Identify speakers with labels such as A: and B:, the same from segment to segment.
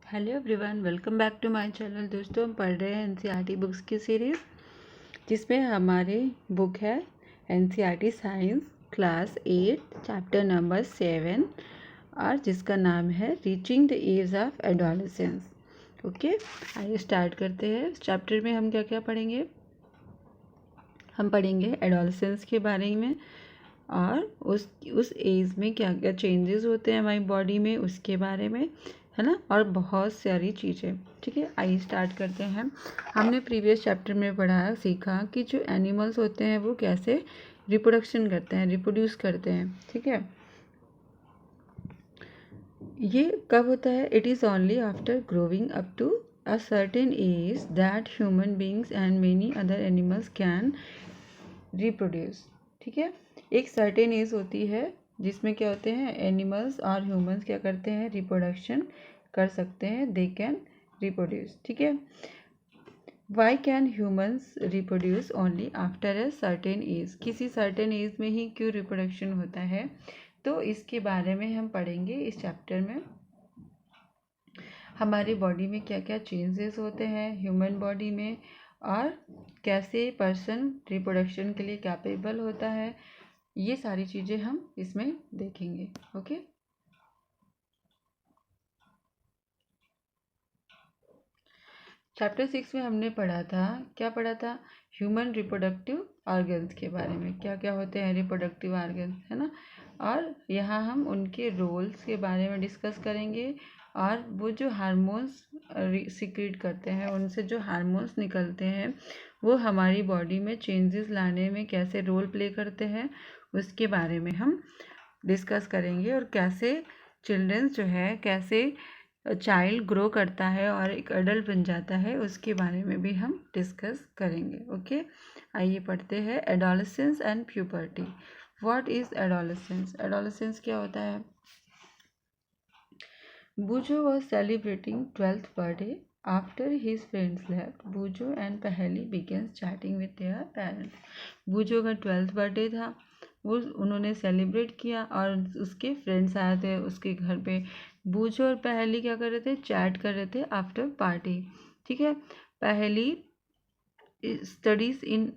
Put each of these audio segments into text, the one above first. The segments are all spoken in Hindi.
A: Hello everyone, welcome back to my channel. दोस्तों, हम पढ़ रहे हैं एनसीईआरटी बुक्स की सीरीज़, जिसमें हमारी बुक है NCERT science class 8 chapter number 7 और जिसका नाम है reaching the age of adolescence. Okay, आइए स्टार्ट करते हैं। इस चैप्टर में हम क्या क्या पढ़ेंगे। हम पढ़ेंगे एडोलेसेंस के बारे में और उस एज में क्या क्या चेंजेस होते हैं हमारी बॉडी में, उसके बारे में, है ना, और बहुत सारी चीज़ें। ठीक है, आइए स्टार्ट करते हैं। हमने प्रीवियस चैप्टर में सीखा कि जो एनिमल्स होते हैं वो कैसे रिप्रोडक्शन करते हैं, रिप्रोड्यूस करते हैं। ठीक है, ये कब होता है? It is only after growing up to a certain age that human beings and many other animals can reproduce. ठीक है, एक सर्टेन एज होती है जिसमें क्या होते हैं, एनिमल्स और ह्यूमंस क्या करते हैं, रिप्रोडक्शन कर सकते हैं, दे कैन रिप्रोड्यूस। ठीक है, why can humans reproduce only after a certain age? किसी सर्टेन एज में ही क्यों रिप्रोडक्शन होता है, तो इसके बारे में हम पढ़ेंगे इस चैप्टर में। हमारी बॉडी में क्या क्या चेंजेस होते हैं ह्यूमन बॉडी में, और कैसे पर्सन रिप्रोडक्शन के लिए कैपेबल होता है, ये सारी चीज़ें हम इसमें देखेंगे। ओके, चैप्टर 6 में हमने पढ़ा था, क्या पढ़ा था? ह्यूमन रिप्रोडक्टिव ऑर्गन्स के बारे में, क्या क्या होते हैं रिप्रोडक्टिव ऑर्गन्स, है ना। और यहाँ हम उनके रोल्स के बारे में डिस्कस करेंगे, और वो जो हार्मोन्स सिक्रीट करते हैं, उनसे जो हार्मोन्स निकलते हैं वो हमारी बॉडी में चेंजेस लाने में कैसे रोल प्ले करते हैं, उसके बारे में हम डिस्कस करेंगे। और कैसे चिल्ड्रंस जो है, कैसे चाइल्ड ग्रो करता है और एक अडल्ट बन जाता है, उसके बारे में भी हम डिस्कस करेंगे। ओके, आइए पढ़ते हैं। Adolescence and puberty. What is adolescence? Adolescence क्या होता है? Bujo was celebrating 12th birthday. After his friends left, Bujo and Paheli began chatting with their parents. Bujo का 12th बर्थडे था, वो उन्होंने सेलिब्रेट किया और उसके फ्रेंड्स आए थे उसके घर पे। बूझो और पहली क्या कर रहे थे? चैट कर रहे थे आफ्टर पार्टी। ठीक है, पहली studies in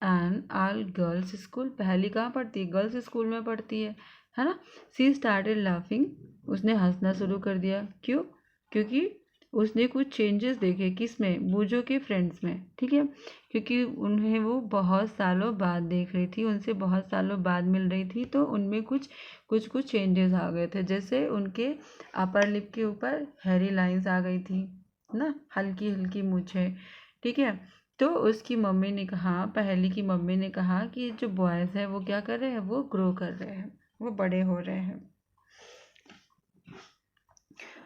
A: an all girls school. पहली कहाँ पढ़ती है? गर्ल्स स्कूल में पढ़ती है ना। सी स्टार्टेड लाफिंग, उसने हंसना शुरू कर दिया। क्यों? क्योंकि उसने कुछ चेंजेस देखे, किस में? बूजो के फ्रेंड्स में। ठीक है, क्योंकि उन्हें वो बहुत सालों बाद देख रही थी, उनसे बहुत सालों बाद मिल रही थी, तो उनमें कुछ कुछ चेंजेस आ गए थे। जैसे उनके अपर लिप के ऊपर हेरी लाइंस आ गई थी ना, हल्की हल्की मूछें। ठीक है, तो उसकी मम्मी ने कहा, पहली की मम्मी ने कहा कि जो बॉयज़ है वो क्या कर रहे हैं, वो ग्रो कर रहे हैं, वो बड़े हो रहे हैं।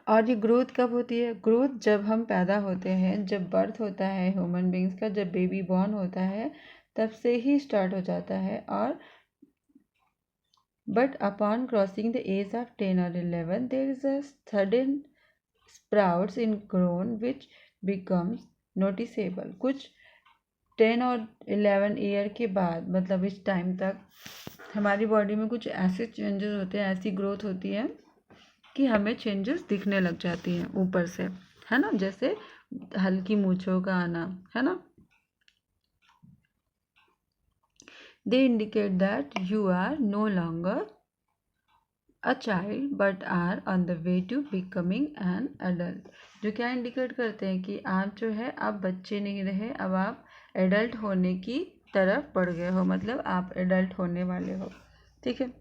A: और ये ग्रोथ कब होती है? ग्रोथ जब हम पैदा होते हैं, जब बर्थ होता है ह्यूमन बींग्स का, जब बेबी बॉर्न होता है, तब से ही स्टार्ट हो जाता है। और but upon crossing the age of 10 और 11 there is a sudden sprouts in growth which becomes noticeable. कुछ 10 और 11 ईयर के बाद, मतलब इस टाइम तक हमारी बॉडी में कुछ ऐसे चेंजेस होते हैं, ऐसी ग्रोथ होती है कि हमें चेंजेस दिखने लग जाती हैं ऊपर से, है ना। जैसे हल्की मूंछों का आना, है ना। They indicate that you are no longer a child but are on the way to becoming an adult. जो क्या इंडिकेट करते हैं कि आप जो है, आप बच्चे नहीं रहे, अब आप एडल्ट होने की तरफ बढ़ गए हो, मतलब आप एडल्ट होने वाले हो। ठीक है,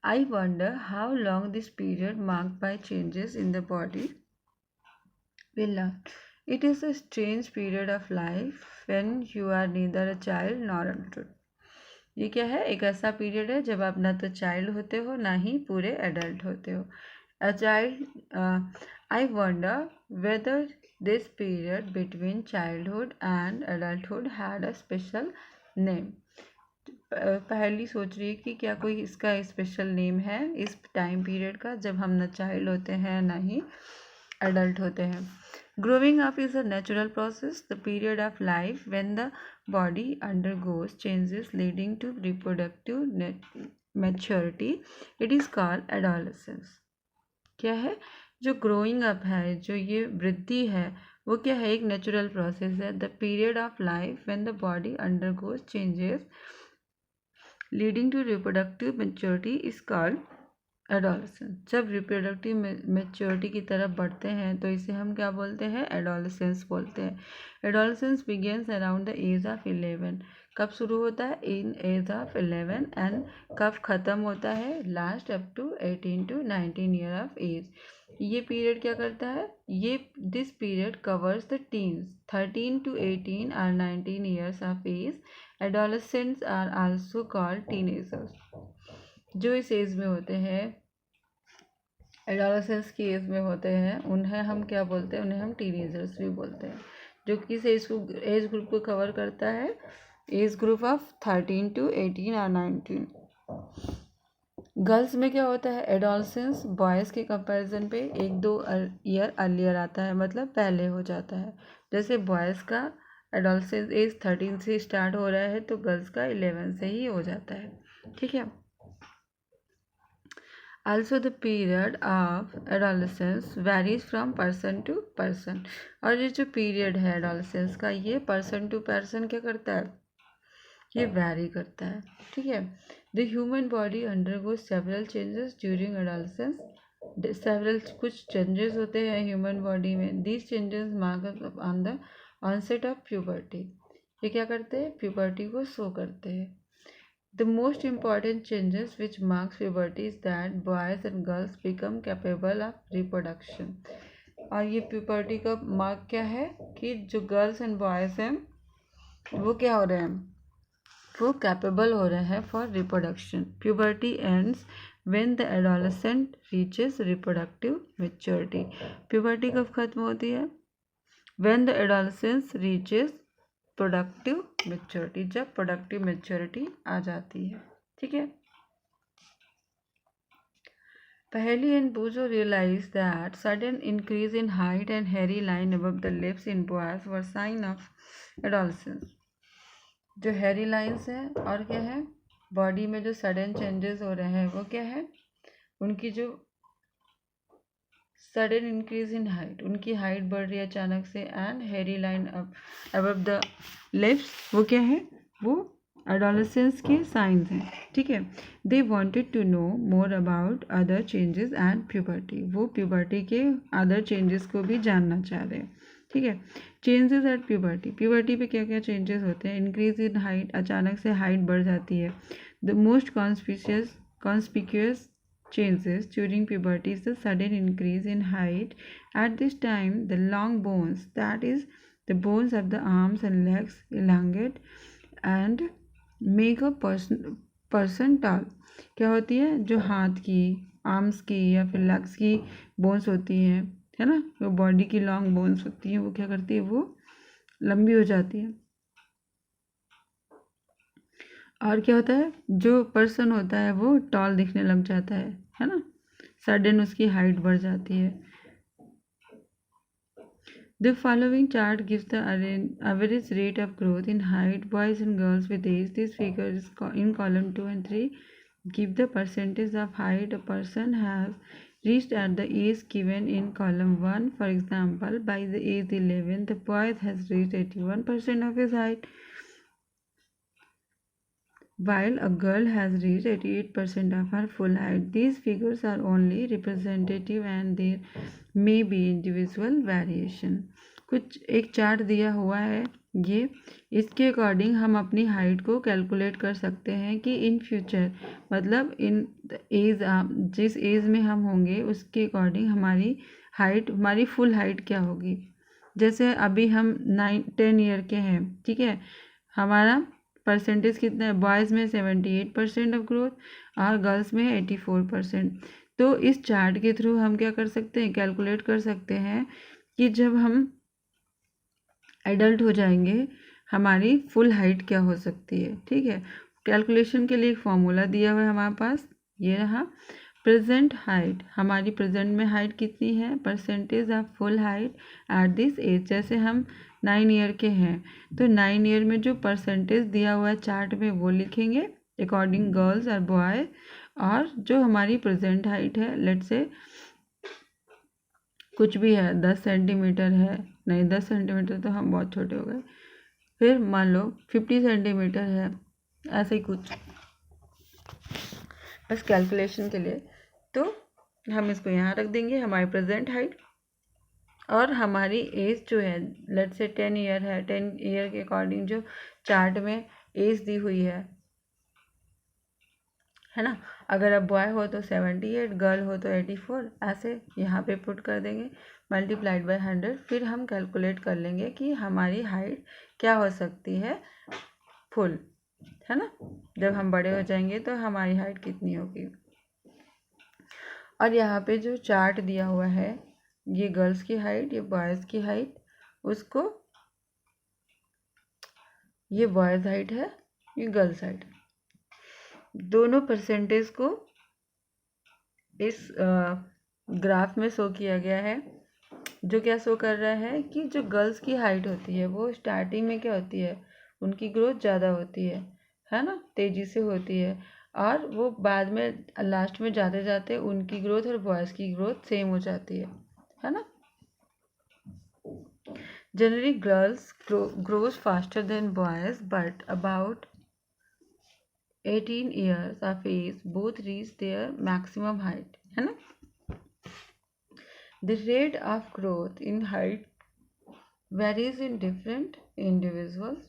A: I wonder how long this period marked by changes in the body will last. It is a strange period of life when you are neither a child nor adult. ये क्या है? एक ऐसा पीरियड है जब आप ना तो चाइल्ड होते हो, ना ही पूरे एडल्ट होते हो। A child, I wonder whether this period between childhood and adulthood had a special name. पहली सोच रही है कि क्या कोई इसका स्पेशल नेम है इस टाइम पीरियड का, जब हम ना चाइल्ड होते हैं ना ही एडल्ट होते हैं। Growing up is a natural process, the period of life when the body undergoes changes leading to reproductive maturity. It is called adolescence. क्या है? जो ग्रोइंग अप है, जो ये वृद्धि है, वो क्या है? एक नेचुरल प्रोसेस है. The period of life when the body undergoes changes leading to reproductive maturity is called adolescence. जब रिप्रोडक्टिव मेच्योरिटी की तरफ बढ़ते हैं तो इसे हम क्या बोलते हैं? एडोलेसेंस बोलते हैं. Adolescence begins around the age of 11. कब शुरू होता है? इन एज ऑफ 11. एंड कब ख़त्म होता है? Last up to 18 to 19 year of age. ये पीरियड क्या करता है? This period covers the teens 13 to 18 or 19 years of age. Adolescents are also called teenagers. जो इस एज में होते हैं, एडोलेसेंस की एज में होते हैं, उन्हें हम क्या बोलते हैं? उन्हें हम टीनेजर्स भी बोलते हैं. जो किस एज ग्रुप को कवर करता है? एज ग्रुप ऑफ 13 to 18 और 19. गर्ल्स में क्या होता है? एडोलेसेंस बॉयज़ के कंपैरिजन पे 1-2 ईयर अर्लियर आता है, मतलब पहले हो जाता है. जैसे बॉयज़ का एडोलेसेंस एज 13 से स्टार्ट हो रहा है तो गर्ल्स का 11 से ही हो जाता है. ठीक है. Also the period of adolescence varies from person to person. और ये जो पीरियड है adolescence का, ये person to person क्या करता है? ये वैरी करता है. ठीक है. The human body undergoes several changes during adolescence. कुछ चेंजेस होते हैं ह्यूमन बॉडी में. These changes mark on the onset of puberty. ये क्या करते हैं? प्यूबर्टी को शो करते हैं. The most important changes which marks puberty is that boys and girls become capable of reproduction. और ये puberty का मार्क क्या है? कि जो गर्ल्स एंड बॉयज़ हैं वो क्या हो रहे हैं? वो कैपेबल हो रहे हैं for reproduction. Puberty ends when the adolescent reaches reproductive maturity. puberty कब खत्म होती है? When the adolescence reaches productive maturity. जब प्रोडक्टिव मेच्योरिटी आ जाती है. ठीक है. पहली एंड बूजो realise that sudden increase in height and hairy line above the lips in boys were sign of adolescence. जो हेरी लाइन्स है और क्या है? बॉडी में जो सडन चेंजेस हो रहे हैं वो क्या है? उनकी जो सडन इंक्रीज इन हाइट, उनकी हाइट बढ़ रही है अचानक से. And hairy line above the lips, वो क्या है? वो एडोलेसेंस के साइंस हैं. ठीक है. They wanted to know more about other changes and puberty. वो प्यूबर्टी के अदर चेंजेस को भी जानना चाह रहे हैं. ठीक है. Changes at puberty. प्यूबर्टी पे क्या क्या चेंजेस होते हैं? इंक्रीज इन हाइट, अचानक से हाइट बढ़ जाती है. The most conspicuous changes during puberty is the sudden increase in height. At this time, the long bones, that is, the bones of the arms and legs, elongate and make a person tall. क्या होती है? जो हाथ की, आर्म्स की या फिर लेग्स की बोन्स होती हैं, है ना, वो बॉडी की लॉन्ग बोन्स होती हैं, वो क्या करती है? वो लंबी हो जाती है. और क्या होता है? जो पर्सन होता है वो टॉल दिखने लग जाता है ना. सडन उसकी हाइट बढ़ जाती है. The following chart gives the average rate of growth in height boys and girls with age. This figure is in column 2 and 3 give the percentage of height a person has reached at the age given in column 1. For example, by the age 11 the boy has reached 81% of his height, while a girl has reached 88% of her full height. These figures are only representative and there may be individual variation. कुछ एक चार्ट दिया हुआ है ये. इसके अकॉर्डिंग हम अपनी हाइट को कैलकुलेट कर सकते हैं कि इन फ्यूचर, मतलब इन एज, जिस एज में हम होंगे उसके अकॉर्डिंग हमारी हाइट, हमारी फुल हाइट क्या होगी. जैसे अभी हम 9-10 ईयर के हैं. ठीक है. हमारा परसेंटेज कितना है? बॉयज़ में 78% ऑफ ग्रोथ और गर्ल्स में 84%. तो इस चार्ट के थ्रू हम क्या कर सकते हैं? कैलकुलेट कर सकते हैं कि जब हम एडल्ट हो जाएंगे हमारी फुल हाइट क्या हो सकती है. ठीक है. कैलकुलेशन के लिए एक फॉर्मूला दिया हुआ है हमारे पास, ये रहा. प्रेजेंट हाइट, हमारी प्रेजेंट में हाइट कितनी है, percentage of full height at this age. जैसे हम 9 ईयर के हैं तो 9 ईयर में जो परसेंटेज दिया हुआ है चार्ट में वो लिखेंगे अकॉर्डिंग गर्ल्स और बॉय। और जो हमारी प्रेजेंट हाइट है, लेट से कुछ भी है, 10 सेंटीमीटर है, नहीं 10 सेंटीमीटर तो हम बहुत छोटे हो गए, फिर मान लो 50 सेंटीमीटर है, ऐसे ही कुछ, बस कैलकुलेशन के लिए। तो हम इसको यहाँ रख देंगे, हमारी प्रेजेंट हाइट और हमारी एज जो है, लेट से 10 ईयर है, 10 ईयर के अकॉर्डिंग जो चार्ट में एज दी हुई है ना। अगर अब बॉय हो तो 78, गर्ल हो तो 84, ऐसे यहाँ पे पुट कर देंगे मल्टीप्लाइड बाय 100। फिर हम कैलकुलेट कर लेंगे कि हमारी हाइट क्या हो सकती है फुल, है ना। जब हम बड़े हो जाएंगे तो हमारी हाइट कितनी होगी। और यहाँ पे जो चार्ट दिया हुआ है, ये गर्ल्स की हाइट, ये बॉयज़ की हाइट, उसको ये बॉयज़ हाइट है, ये गर्ल्स हाइट, दोनों परसेंटेज को इस ग्राफ में शो किया गया है। जो क्या शो कर रहा है कि जो गर्ल्स की हाइट होती है वो स्टार्टिंग में क्या होती है, उनकी ग्रोथ ज़्यादा होती है ना, तेज़ी से होती है, और वो बाद में लास्ट में जाते जाते उनकी ग्रोथ और बॉयज़ की ग्रोथ सेम हो जाती है ना। Generally girls grows faster than boys but about 18 years of age both reach their maximum height, है ना। The rate of growth in height varies in different individuals.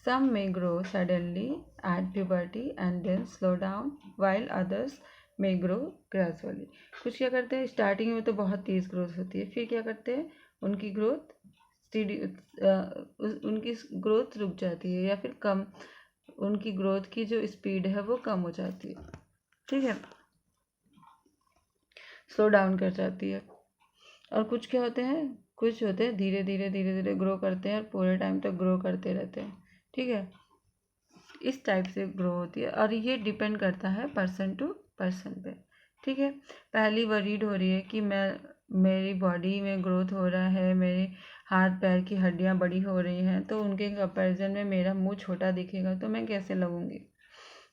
A: Some may grow suddenly at puberty and then slow down, while others may grow gradually. कुछ क्या करते हैं, स्टार्टिंग में तो बहुत तेज़ ग्रोथ होती है, फिर क्या करते हैं, उनकी ग्रोथ उनकी ग्रोथ रुक जाती है या फिर कम, उनकी ग्रोथ की जो स्पीड है वो कम हो जाती है, ठीक है, स्लो डाउन कर जाती है। और कुछ क्या होते हैं, कुछ होते हैं धीरे धीरे ग्रो करते हैं और पूरे टाइम तक ग्रो करते रहते हैं, ठीक है। इस टाइप से ग्रो होती है और ये डिपेंड करता है पर्सन टू पर्सन पे, ठीक है। पहली वरीड हो रही है कि मेरी बॉडी में ग्रोथ हो रहा है, मेरे हाथ पैर की हड्डियां बड़ी हो रही हैं, तो उनके कंपैरिजन में मेरा मुंह छोटा दिखेगा तो मैं कैसे लगूंगी।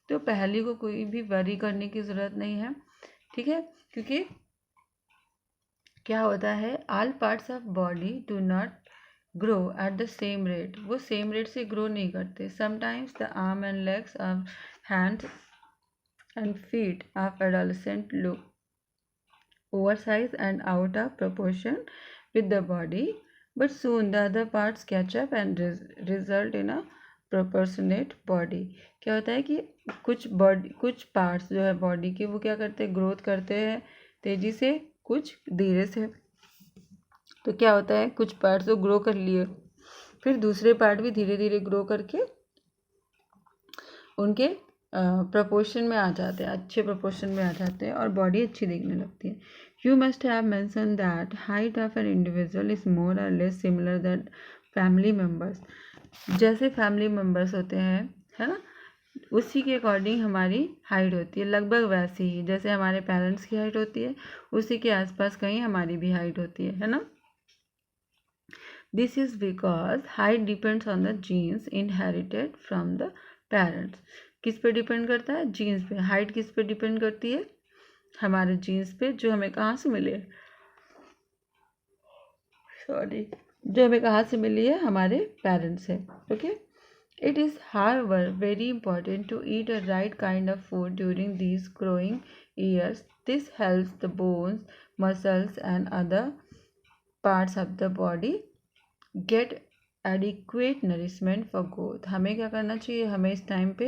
A: तो पहली को कोई भी वरी करने की ज़रूरत नहीं है, ठीक है, क्योंकि क्या होता है, all parts of body do not grow at the same rate, वो सेम रेट से ग्रो नहीं करते। Sometimes the arm and legs of hand and feet of adolescent look oversized and out of proportion with the body, but soon the other parts catch up and result in a proportionate body। क्या होता है कि कुछ पार्ट्स जो है बॉडी के वो क्या करते हैं, ग्रोथ करते हैं तेज़ी से, कुछ धीरे से। तो क्या होता है, कुछ पार्ट्स तो ग्रो कर लिए, फिर दूसरे पार्ट भी धीरे धीरे ग्रो करके उनके प्रपोर्शन में आ जाते हैं, अच्छे प्रपोर्शन में आ जाते हैं और बॉडी अच्छी दिखने लगती है। You must have mention that height of an individual is more or less similar that family members. जैसे फैमिली मेम्बर्स होते हैं, है ना, उसी के अकॉर्डिंग हमारी हाइट होती है, लगभग वैसी ही जैसे हमारे पेरेंट्स की हाइट होती है, उसी के आसपास कहीं हमारी भी हाइट होती है ना। This is because height depends on the genes inherited from the parents. किस पे डिपेंड करता है, जीन्स पे। हाइट किस पे डिपेंड करती है, हमारे जीन्स पे, जो हमें कहाँ से मिले, जो हमें कहाँ से मिली है, हमारे पेरेंट्स से, okay. It is, however, very important to eat a right kind of food during these growing years. This helps the bones, muscles, and other parts of the body get adequate nourishment for growth. हमें क्या करना चाहिए, हमें इस टाइम पे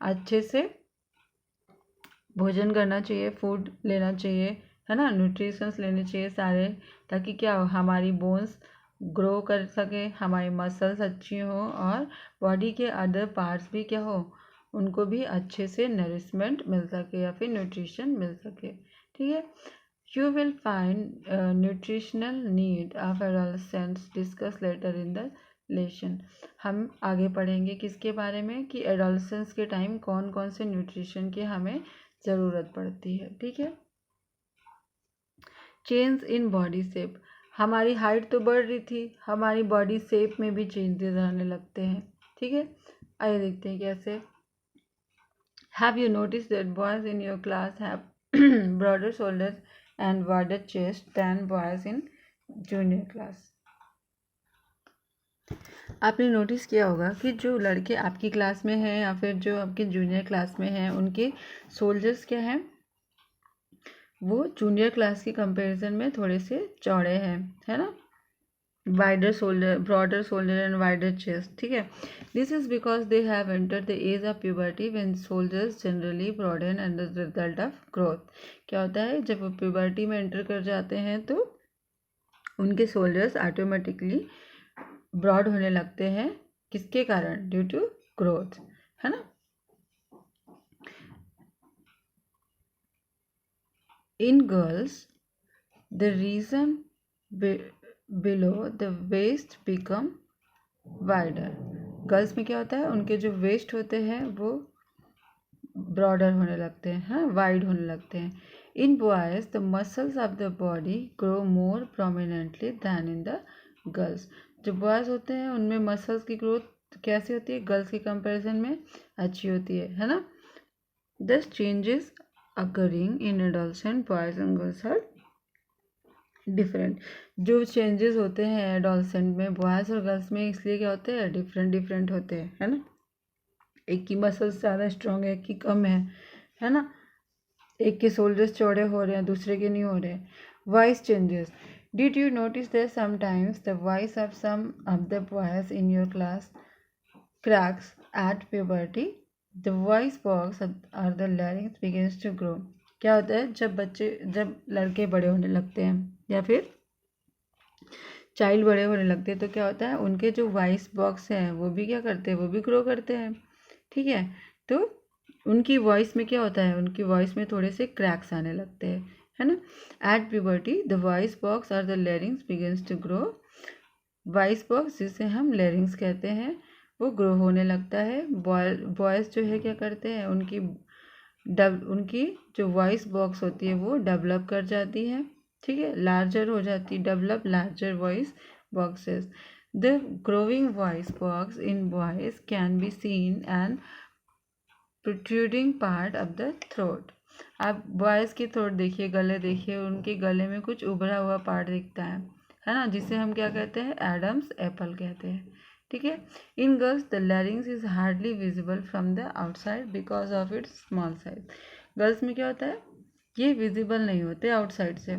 A: अच्छे से भोजन करना चाहिए, फूड लेना चाहिए, है ना, न्यूट्रिशंस लेने चाहिए सारे, ताकि क्या हो, हमारी बोन्स ग्रो कर सके, हमारी मसल्स अच्छी हो और बॉडी के अदर पार्ट्स भी क्या हो, उनको भी अच्छे से नरिशमेंट मिल सके या फिर न्यूट्रिशन मिल सके, ठीक है। You will find nutritional need of adolescents discuss later in the lesson. हम आगे पढ़ेंगे किसके बारे में, कि एडोलेसेंस के टाइम कौन कौन से न्यूट्रिशन की हमें ज़रूरत पड़ती है। ठीक है। चेंज इन बॉडी शेप, हमारी हाइट तो बढ़ रही थी, हमारी बॉडी शेप में भी चेंजेस आने लगते हैं। ठीक है, आइए देखते हैं कैसे। Have you notice that boys in your class have broader shoulders and wider chest than boys in junior class. आपने नोटिस किया होगा कि जो लड़के आपकी क्लास में हैं या फिर जो आपके जूनियर क्लास में हैं, उनके शोल्डर्स क्या हैं, वो जूनियर क्लास की कंपैरिजन में थोड़े से चौड़े हैं, है ना। Wider shoulder, broader shoulder and wider chest. ठीक है, this is because they have enter the age of puberty when shoulders generally broaden and the result of growth. क्या होता है, जब वो प्यूबर्टी में एंटर कर जाते हैं तो उनके शोल्डर्स ऑटोमेटिकली ब्रॉड होने लगते हैं। किसके कारण? ड्यू टू ग्रोथ, है ना। In girls the region below the waist become wider. Girls में क्या होता है, उनके जो वेस्ट होते हैं वो ब्रॉडर होने लगते हैं, हाँ, वाइड होने लगते हैं। In boys the muscles of the body grow more prominently than in the girls. जो बॉयज होते हैं उनमें मसल्स की ग्रोथ कैसी होती है, गर्ल्स के कंपैरिजन में अच्छी होती है ना। This changes occurring in adolescent boys and girls are different. जो चेंजेस होते हैं एडोलसेंट में बॉयज़ और गर्ल्स में, इसलिए क्या होते हैं, डिफरेंट होते हैं, है ना। एक की मसल्स ज़्यादा स्ट्रॉन्ग है, एक की कम है ना। एक के शोल्डर्स चौड़े हो रहे हैं, दूसरे के नहीं हो रहे हैं। Voice changes, did you notice that sometimes the voice of some of the boys in your class cracks at puberty? The voice box or the larynx begins to grow. क्या होता है, जब लड़के बड़े होने लगते हैं या फिर चाइल्ड बड़े होने लगते हैं तो क्या होता है, उनके जो वॉइस बॉक्स हैं वो भी क्या करते हैं, वो भी ग्रो करते हैं। ठीक है, तो उनकी वॉइस में क्या होता है, उनकी वॉइस में थोड़े से क्रैक्स आने लगते हैं, है ना। At puberty the voice box or the larynx begins to grow. Voice box जिसे हम लेरिंग्स कहते हैं वो ग्रो होने लगता है। बॉयज़ जो है क्या करते हैं, उनकी जो वॉइस बॉक्स होती है वो डेवलप कर जाती है। ठीक है, लार्जर हो जाती, develop larger voice boxes. The growing voice box in boys can be seen and protruding part of the throat. आप बॉयज़ की थ्रोट देखिए, गले देखिए, उनके गले में कुछ उभरा हुआ पार्ट दिखता है ना, जिसे हम क्या कहते हैं, एडम्स एप्पल कहते हैं। ठीक है, in girls the larynx is hardly visible from the outside because of its small size. Girls में क्या होता है, ये विजिबल नहीं होते आउटसाइड से,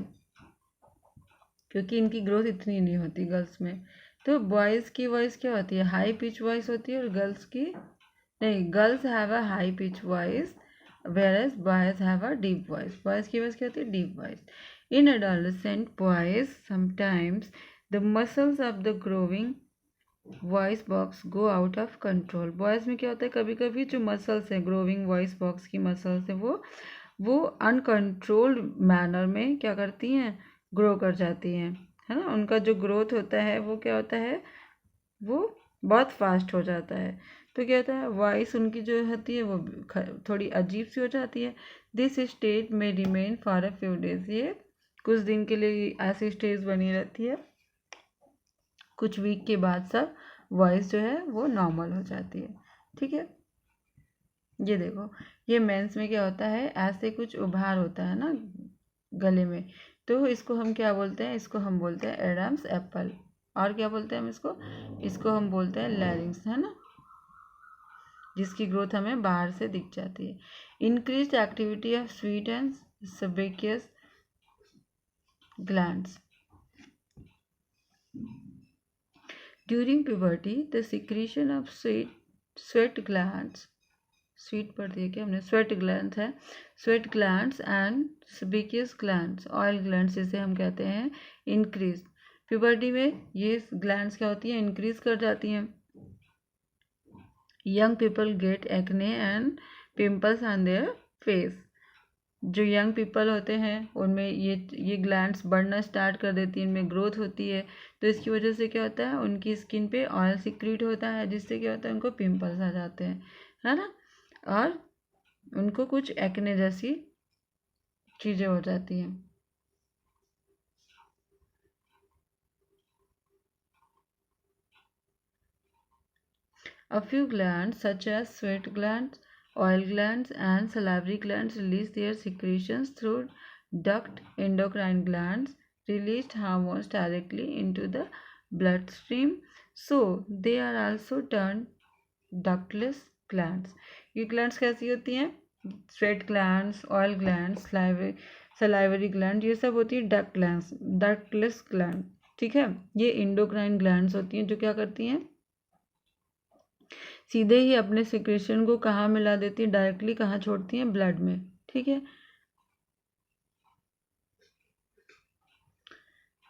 A: क्योंकि इनकी ग्रोथ इतनी नहीं होती गर्ल्स में। तो बॉयज़ की वॉइस क्या होती है, हाई पिच वॉइस होती है, और गर्ल्स की नहीं, girls have a high pitch voice whereas boys have a deep voice. Boys की वॉइस क्या होती है, deep voice. In adolescent boys sometimes the muscles of the growing voice box go out of control. Boys में क्या होता है, कभी कभी जो मसल्स हैं, ग्रोविंग वॉइस बॉक्स की मसल्स हैं, वो अनकंट्रोल्ड मैनर में क्या करती हैं, ग्रो कर जाती हैं, है ना। उनका जो ग्रोथ होता है वो क्या होता है, वो बहुत फास्ट हो जाता है। तो क्या होता है, वॉइस उनकी जो होती है वो थोड़ी अजीब सी हो जाती है। दिस स्टेट में remain for a few days, ये कुछ दिन के लिए ऐसी स्टेज बनी रहती है, कुछ वीक के बाद सब वॉइस जो है वो नॉर्मल हो जाती है। ठीक है, ये देखो, ये मेंस में क्या होता है, ऐसे कुछ उभार होता है ना गले में, तो इसको हम क्या बोलते हैं, इसको हम बोलते हैं एडम्स एप्पल। और क्या बोलते हैं हम इसको हम बोलते हैं लैरिंग्स, है ना, जिसकी ग्रोथ हमें बाहर से दिख जाती है। Increase activity of sweet and sebaceous glands during puberty. The secretion of sweat glands, sweet पढ़ दिया क्या हमने, स्वेट ग्लैंड्स है, sweat glands and sebaceous glands, oil glands जिसे हम कहते हैं, इंक्रीज। प्यूबर्टी में ये ग्लैंड्स क्या होती हैं, इंक्रीज कर जाती हैं। Young people get acne and pimples on their face. जो यंग पीपल होते हैं उनमें ये ग्लैंड्स बढ़ना स्टार्ट कर देती हैं, इनमें ग्रोथ होती है, तो इसकी वजह से क्या होता है, उनकी स्किन पे ऑयल सिक्रीट होता है, जिससे क्या होता है, उनको पिंपल्स आ जाते हैं, है ना। और उनको कुछ एक्ने जैसी चीज़ें हो जाती हैं। A few glands such as sweat glands, oil glands and salivary glands release their secretions through duct. Endocrine glands released hormones directly into the bloodstream, so they are also termed ductless glands. ये glands कैसी होती हैं? Sweat glands, oil glands, salivary gland, ये सब होती है duct glands, ductless gland. ठीक है, ये endocrine glands होती हैं जो क्या करती हैं, सीधे ही अपने सिक्रेशन को कहाँ मिला देती है, डायरेक्टली कहाँ छोड़ती हैं, ब्लड में। ठीक है,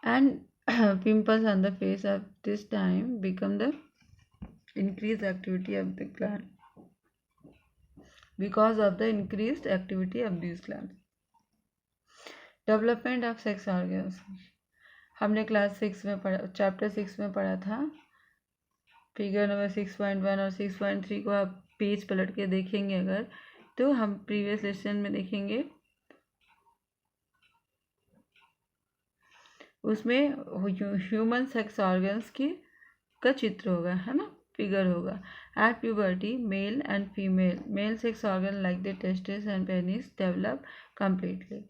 A: and pimples on the face of this time become the increased activity of the gland because of the increased activity of these glands. Development of sex organs हमने क्लास 6 में पढ़ा, चैप्टर 6 में पढ़ा था। फिगर नंबर 6.1 और 6.3 को आप पेज पलट के देखेंगे अगर, तो हम प्रीवियस लेसन में देखेंगे, उसमें ह्यूमन सेक्स ऑर्गन्स की का चित्र होगा, है ना, फिगर होगा। At puberty male and female male sex organ like the testis and penis develop completely.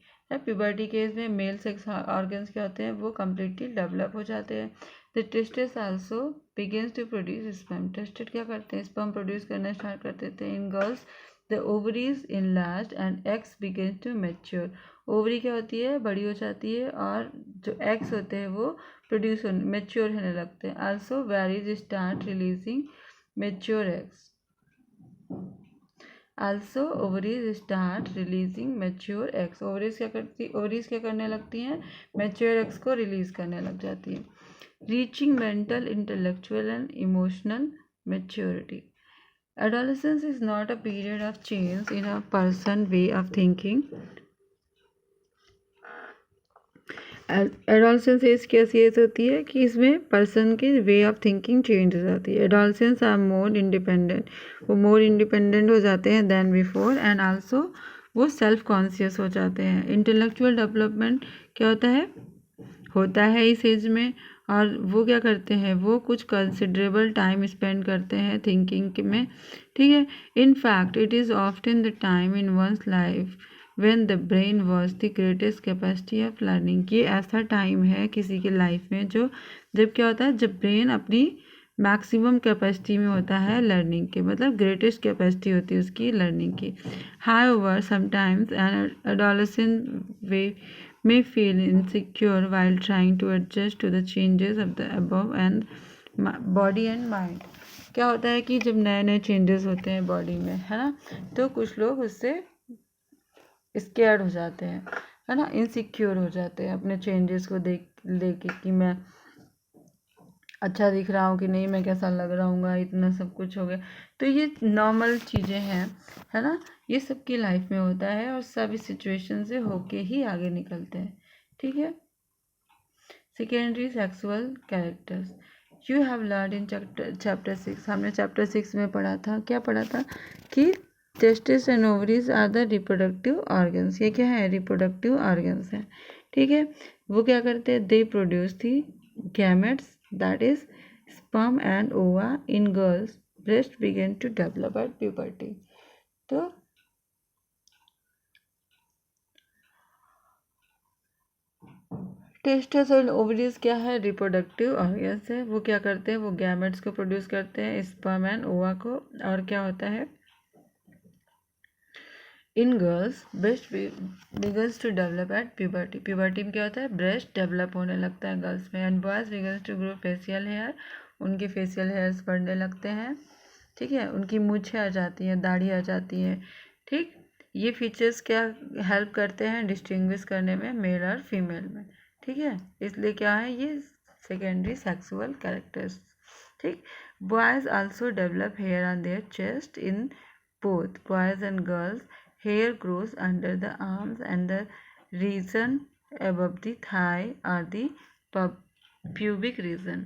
A: Puberty case में मेल सेक्स ऑर्गन्स क्या होते हैं, वो कम्प्लीटली डेवलप हो जाते हैं। The testis also begins to produce sperm, testes क्या करते हैं, स्पर्म प्रोड्यूस करना स्टार्ट कर देते हैं। In girls the ovaries enlarged and eggs begin to mature, ovary क्या होती है, बड़ी हो जाती है, और जो एग्स होते हैं वो प्रोड्यूस होने मेच्योर होने लगते हैं। Also varies start releasing mature eggs, also ovaries start releasing mature eggs, ovaries क्या करने लगती हैं, मेच्योर एग्स को रिलीज करने लग जाती है। Reaching mental intellectual and emotional maturity, adolescence is not a period of change in a person's way of thinking. Adolescence age कैसी एज होती है कि इसमें पर्सन की वे ऑफ थिंकिंग चेंज हो जाती है। एडोलसेंस आर मोर इंडिपेंडेंट, वो मोर इंडिपेंडेंट हो जाते हैं देन बिफोर, एंड आल्सो वो सेल्फ कॉन्शियस हो जाते हैं। इंटेलेक्चुअल डेवलपमेंट क्या होता है इस एज में, और वो क्या करते हैं, वो कुछ कंसिडरेबल टाइम स्पेंड करते हैं थिंकिंग में। ठीक है, in fact it is often the time in one's life when the brain was the greatest capacity of learning, ये ऐसा टाइम है किसी के लाइफ में जो जब क्या होता है, जब ब्रेन अपनी मैक्सिमम कैपेसिटी में होता है लर्निंग के, मतलब ग्रेटेस्ट कैपेसिटी होती है उसकी लर्निंग की। However sometimes N adolescent way may feel insecure while trying to adjust to the changes of the above and body and mind. क्या होता है कि जब नए नए चेंजेस होते हैं बॉडी में, है ना, तो कुछ लोग उससे स्केर्ड हो जाते हैं, है ना, इनसिक्योर हो जाते हैं अपने चेंजेस को लेके कि मैं अच्छा दिख रहा हूँ कि नहीं, मैं कैसा लग रहा हूँ, इतना सब कुछ हो गया। तो ये नॉर्मल चीज़ें हैं, है ना, ये सबकी लाइफ में होता है और सब इस सिचुएशन से होके ही आगे निकलते हैं। ठीक है, secondary sexual characters you have learn in chapter 6, हमने चैप्टर 6 में पढ़ा था, क्या पढ़ा था कि testis and ovaries are the reproductive organs, ये क्या है, रिप्रोडक्टिव ऑर्गन्स हैं। ठीक है, वो क्या करते हैं, they produce the gametes that is sperm and ova in girls, breast begin to develop at puberty. तो टेस्टस और ओवरीज क्या है, रिप्रोडक्टिव ऑर्गन्स है, वो क्या करते हैं, वो गैमेट्स को प्रोड्यूस करते हैं, स्पर्म एंड ओवा को, और क्या होता है, in girls breast begins to develop at puberty, puberty में क्या होता है, ब्रेस्ट डेवलप होने लगता है गर्ल्स में, and boys begins to grow facial hair, उनके फेशियल हेयर्स बढ़ने लगते हैं। ठीक है, उनकी मूछें आ जाती हैं, दाढ़ी आ जाती है। ठीक, ये फीचर्स क्या हेल्प करते हैं डिस्टिंग्विश करने में मेल और फीमेल में। ठीक है, इसलिए क्या है, ये सेकेंडरी सेक्सुअल कैरेक्टर्स। ठीक, boys also develop hair on their chest, in both boys and girls hair grows under the arms and the region above the thigh or the pubic region.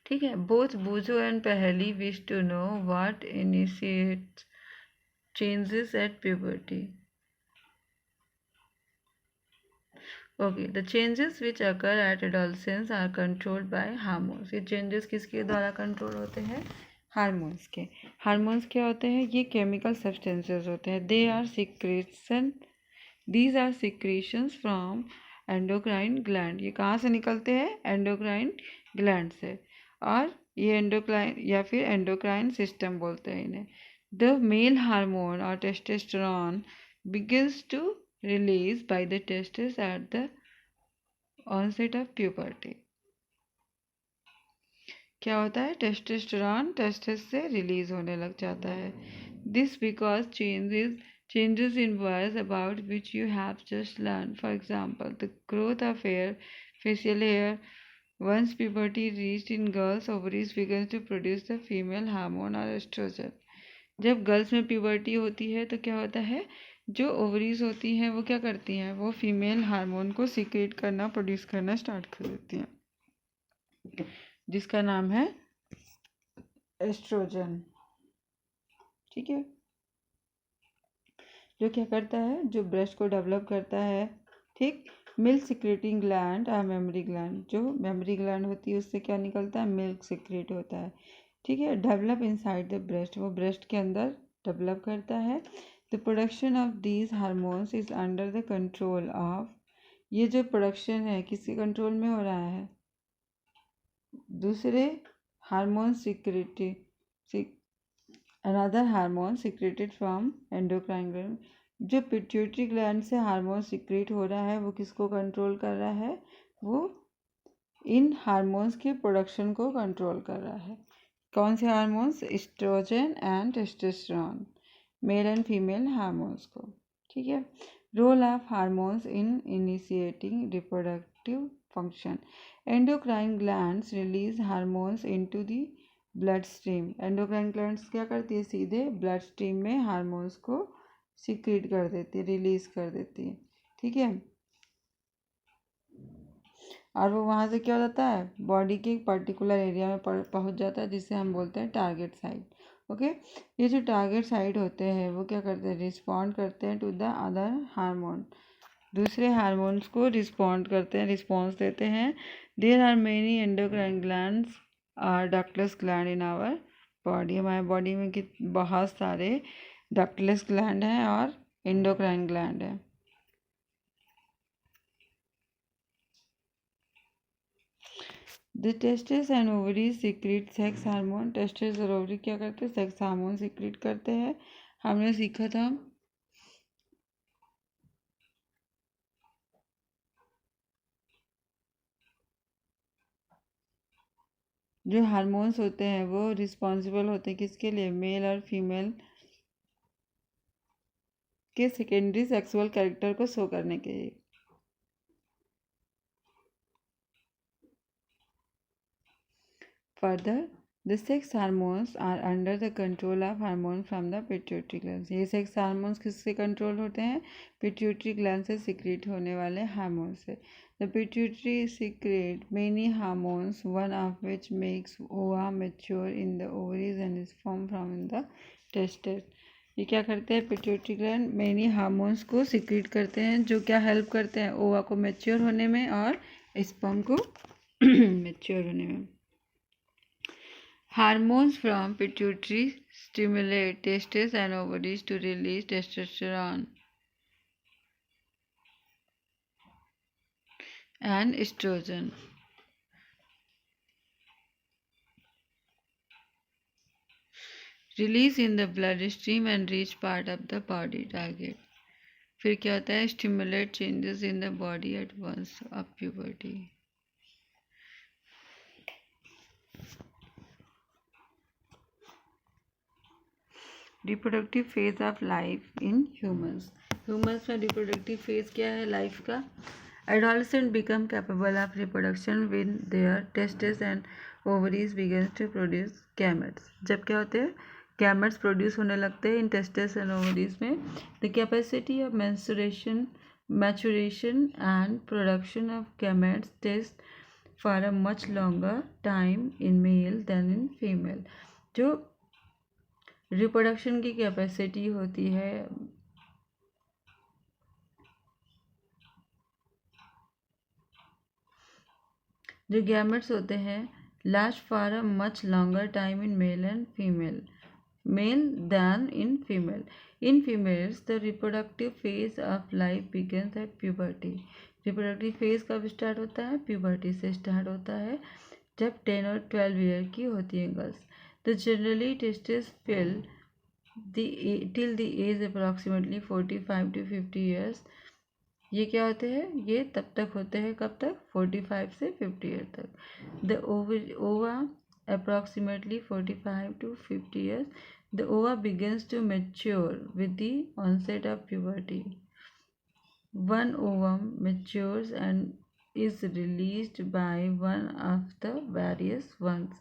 A: ठीक है। Both Boojho and Paheli wish to know what initiates changes at puberty. Okay, the changes which occur at adolescence are controlled by hormones. ये changes किसके द्वारा कंट्रोल होते हैं? हार्मोन्स के। हार्मोन्स क्या होते हैं? ये केमिकल सब्सटेंसेस होते हैं। These are secretions from endocrine gland. ये कहाँ से निकलते हैं? एंडोक्राइन ग्लैंड से। और ये एंडोक्राइन या फिर एंडोक्राइन सिस्टम बोलते हैं इन्हें। The male hormone or testosterone begins to release by the testes at the onset of puberty. क्या होता है? टेस्टोस्टेरोन टेस्टिस से रिलीज होने लग जाता है। This because changes in boys about which you have just learned. For example, the growth of hair, facial hair. Once puberty reached in girls, ovaries begins to produce the female hormone or estrogen. जब गर्ल्स में प्यूबर्टी होती है तो क्या होता है? जो ओवरीज होती हैं वो क्या करती हैं? वो फीमेल हार्मोन को सीक्रेट करना, प्रोड्यूस करना स्टार्ट कर देती हैं, जिसका नाम है एस्ट्रोजन। ठीक है। जो क्या करता है? जो ब्रेस्ट को डेवलप करता है। ठीक। मिल्क सिक्रेटिंग ग्लैंड और मेमोरी ग्लैंड। जो मेमोरी ग्लैंड होती है उससे क्या निकलता है? मिल्क सिक्रेट होता है। ठीक है। डेवलप इनसाइड द ब्रेस्ट, वो ब्रेस्ट के अंदर डेवलप करता है। The production of these hormones is under the control of, ये जो प्रोडक्शन है किसके कंट्रोल में हो रहा है? दूसरे hormone another hormone secreted from endocrine gland. जो पिट्यूटरी ग्लैंड से हार्मोन सिक्रेट हो रहा है वो किसको कंट्रोल कर रहा है? वो इन हार्मोन्स के प्रोडक्शन को कंट्रोल कर रहा है। कौन से hormones? Estrogen and testosterone, male and female hormones को। ठीक है। Role of hormones in initiating reproductive function. Endocrine glands release hormones into the blood stream. Endocrine glands क्या करती है? सीधे ब्लड स्ट्रीम में हार्मोन्स को सीक्रेट कर देती है, रिलीज कर देती है। ठीक है। और वो वहाँ से क्या हो जाता है? बॉडी के एक पर्टिकुलर एरिया में पहुँच जाता है, जिसे हम बोलते हैं टारगेट साइट। ओके। ये जो टारगेट साइट होते हैं वो क्या करते हैं? रिस्पॉन्ड करते हैं टू द अदर हार्मोन, दूसरे हार्मोन्स को रिस्पॉन्ड करते हैं, रिस्पॉन्स देते हैं। There are many endocrine glands are ductless gland in our body. हमारे बॉडी में बहुत सारे डक्टलेस ग्लैंड हैं और एंडोक्राइन ग्लैंड है। The testis and ovaries secrete sex hormone. Testis और ओवरी क्या करते हैं? सेक्स हार्मोन सीक्रेट करते हैं। हमने सीखा था जो हार्मोन्स होते हैं वो रिस्पॉन्सिबल होते हैं किसके लिए? मेल और फीमेल के सेकेंडरी सेक्सुअल कैरेक्टर को शो करने के लिए। Further, the sex hormones are under the control of hormone from the pituitary gland. ये सेक्स हार्मोन्स किससे कंट्रोल होते हैं? पिट्यूटरी ग्लैंड से सीक्रेट होने वाले हार्मोन से। The pituitary secrete many hormones, one of which makes ova mature in the ovaries and is formed from the testes. ये क्या करते हैं? पिट्यूटरी ग्लैंड मेनी हार्मोन्स को सीक्रेट करते हैं जो क्या हेल्प करते हैं? ओवा को मैच्योर होने में और स्पर्म को मैच्योर होने में। Hormones from pituitary stimulate testes and ovaries to release testosterone and estrogen. Release in the bloodstream and reach part of the body target. फिर क्या होता है? Stimulate changes in the body at once of puberty. Reproductive phase of life in humans. Humans में रिप्रोडक्टिव फेज क्या है लाइफ का? Adolescent become capable of reproduction when their testis and ovaries begin to produce gametes. जब क्या होते हैं? गैमेट्स प्रोड्यूस होने लगते हैं इन टेस्टिस एंड ओवरीज में। The capacity of maturation and production of gametes lasts for a much longer time in male than in female. जो रिप्रोडक्शन की कैपेसिटी होती है जो गैमेट्स होते हैं last for a much longer time in male and female male than in female. In females the reproductive phase of life begins at puberty. Reproductive phase कब स्टार्ट होता है? प्यूबर्टी से स्टार्ट होता है जब 10 और 12 ईयर की होती है girls. The generally testis fill till the age approximately 45 to 50 years. ये क्या होते हैं? ये तब तक होते हैं कब तक? 45 से 50 ईयर तक. The ova approximately 45 to 50 years. The ova begins to mature with the onset of puberty. One ovum matures and is released by one of the various ones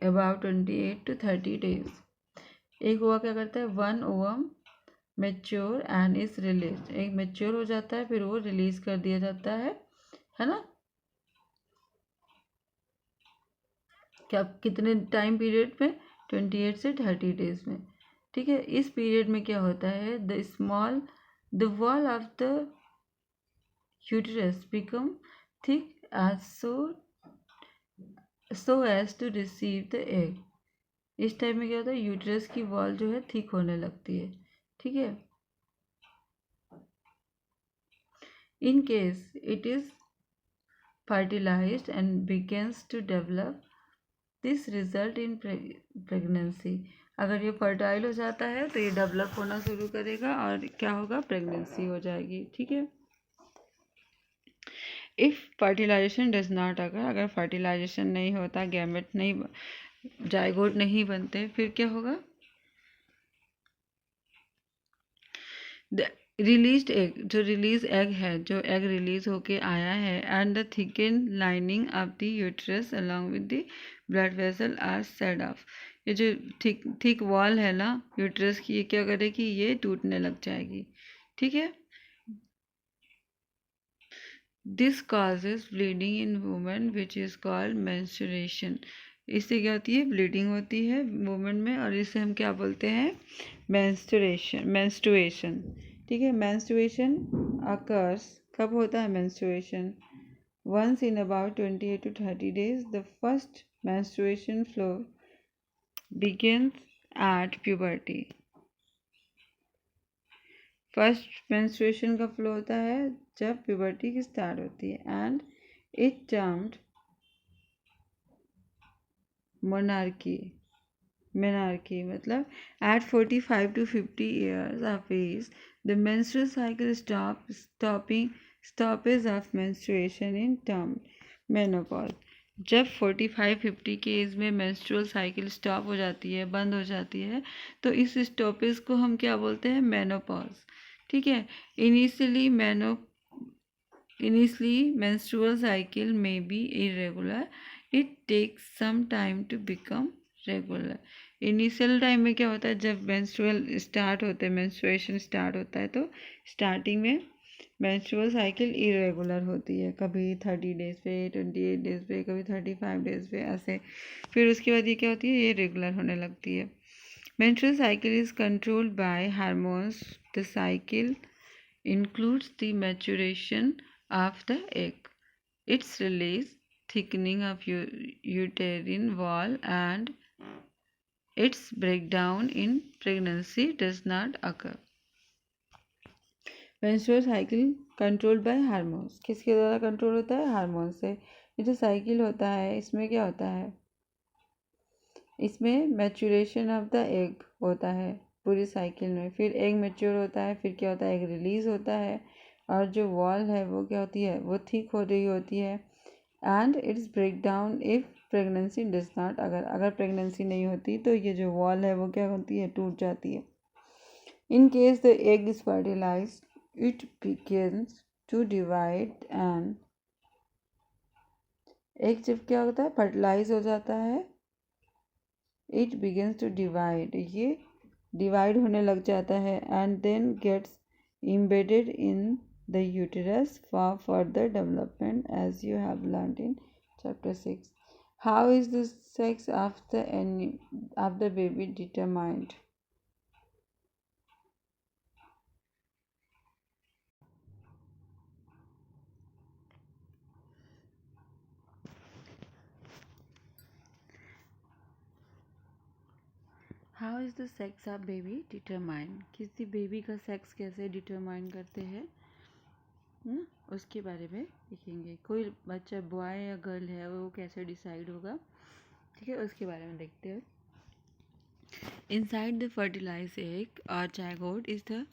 A: about 28 to 30 days. एक ओवा क्या करता है? One ovum mature and is release. एक मेच्योर हो जाता है फिर वो रिलीज कर दिया जाता है ना? क्या कितने टाइम पीरियड में? 28 से 30 डेज में. ठीक है. इस पीरियड में क्या होता है? The wall of the uterus become thick so as to receive the egg. इस टाइम में क्या होता है? यूटेरस की वॉल जो है थिक होने लगती है. ठीक है. In case it is fertilized and begins to develop this result in pregnancy. अगर ये फर्टाइल हो जाता है तो ये डेवलप होना शुरू करेगा और क्या होगा? प्रेगनेंसी हो जाएगी. ठीक है. इफ फर्टिलाइजेशन डज नॉट अगर, अगर फर्टिलाइजेशन नहीं होता, गैमेट नहीं, जाइगोट नहीं बनते, फिर क्या होगा? रिलीज्ड एग, जो रिलीज एग है, जो एग रिलीज होके आया है and the thicken lining of the uterus along with the blood vessel are shed off. ये जो थिक वॉल है ना यूट्रस की, ये क्या करेगी? ये टूटने लग जाएगी. ठीक है. This causes bleeding in women which is called menstruation. इससे क्या होती है? ब्लीडिंग होती है वुमेन में और इसे हम क्या बोलते हैं? मेंस्ट्रुएशन. ठीक है. मेंस्ट्रुएशन अकर्स, कब होता है menstruation? Once in about 28 to 30 days. The first menstruation flow begins at puberty. First menstruation का फ्लो होता है जब प्यूबर्टी की स्टार्ट होती है एंड इट टर्म्ड menarche मतलब at 45 to 50 years of age the menstrual cycle stoppage of menstruation in termed menopause. जब 45-50 के एज में मेंस्ट्रुअल साइकिल स्टॉप हो जाती है, बंद हो जाती है, तो इस स्टॉपेज को हम क्या बोलते हैं? मेनोपॉज. ठीक है. Initially menstrual cycle may be irregular. It takes some time to become regular. Initial time में क्या होता है? जब मेंस्ट्रुएशन स्टार्ट होता है तो स्टार्टिंग में मेंस्ट्रुअल साइकिल इरेगुलर होती है. कभी 30 डेज पे, 28 डेज पे, कभी 35 डेज पे, ऐसे. फिर उसके बाद ये क्या होती है? ये रेगुलर होने लगती है. Menstrual cycle is controlled by hormones. The cycle includes the maturation of the egg, its release, thickening of uterine wall and its breakdown in pregnancy does not occur. Menstrual cycle controlled by hormones. किसके द्वारा कंट्रोल होता है? हार्मोन से. ये जो साइकिल होता है इसमें क्या होता है? इसमें मैच्योरेशन ऑफ द एग होता है पूरी साइकिल में. फिर एग मैच्योर होता है, फिर क्या होता है? एग रिलीज होता है और जो वॉल है वो क्या होती है? वो थिक हो रही होती है and it's break down if pregnancy does not अगर प्रेगनेंसी नहीं होती तो ये जो वॉल है वो क्या होती है? टूट जाती है. In case the egg is fertilized it begins to divide and egg जब क्या होता है? फर्टिलाइज हो जाता है, इट बिगिंस टू डिवाइड, ये डिवाइड होने लग जाता है and then gets embedded in the uterus for further development as you have learned in Chapter 6. How is the sex of the baby determined? How is the sex of baby determine, किसी बेबी का सेक्स कैसे डिटरमाइन करते हैं ना, उसके बारे में देखेंगे। कोई बच्चा बॉय या गर्ल है वो कैसे डिसाइड होगा, ठीक है, उसके बारे में देखते हैं। इनसाइड द फर्टिलाइज एग और zygote is the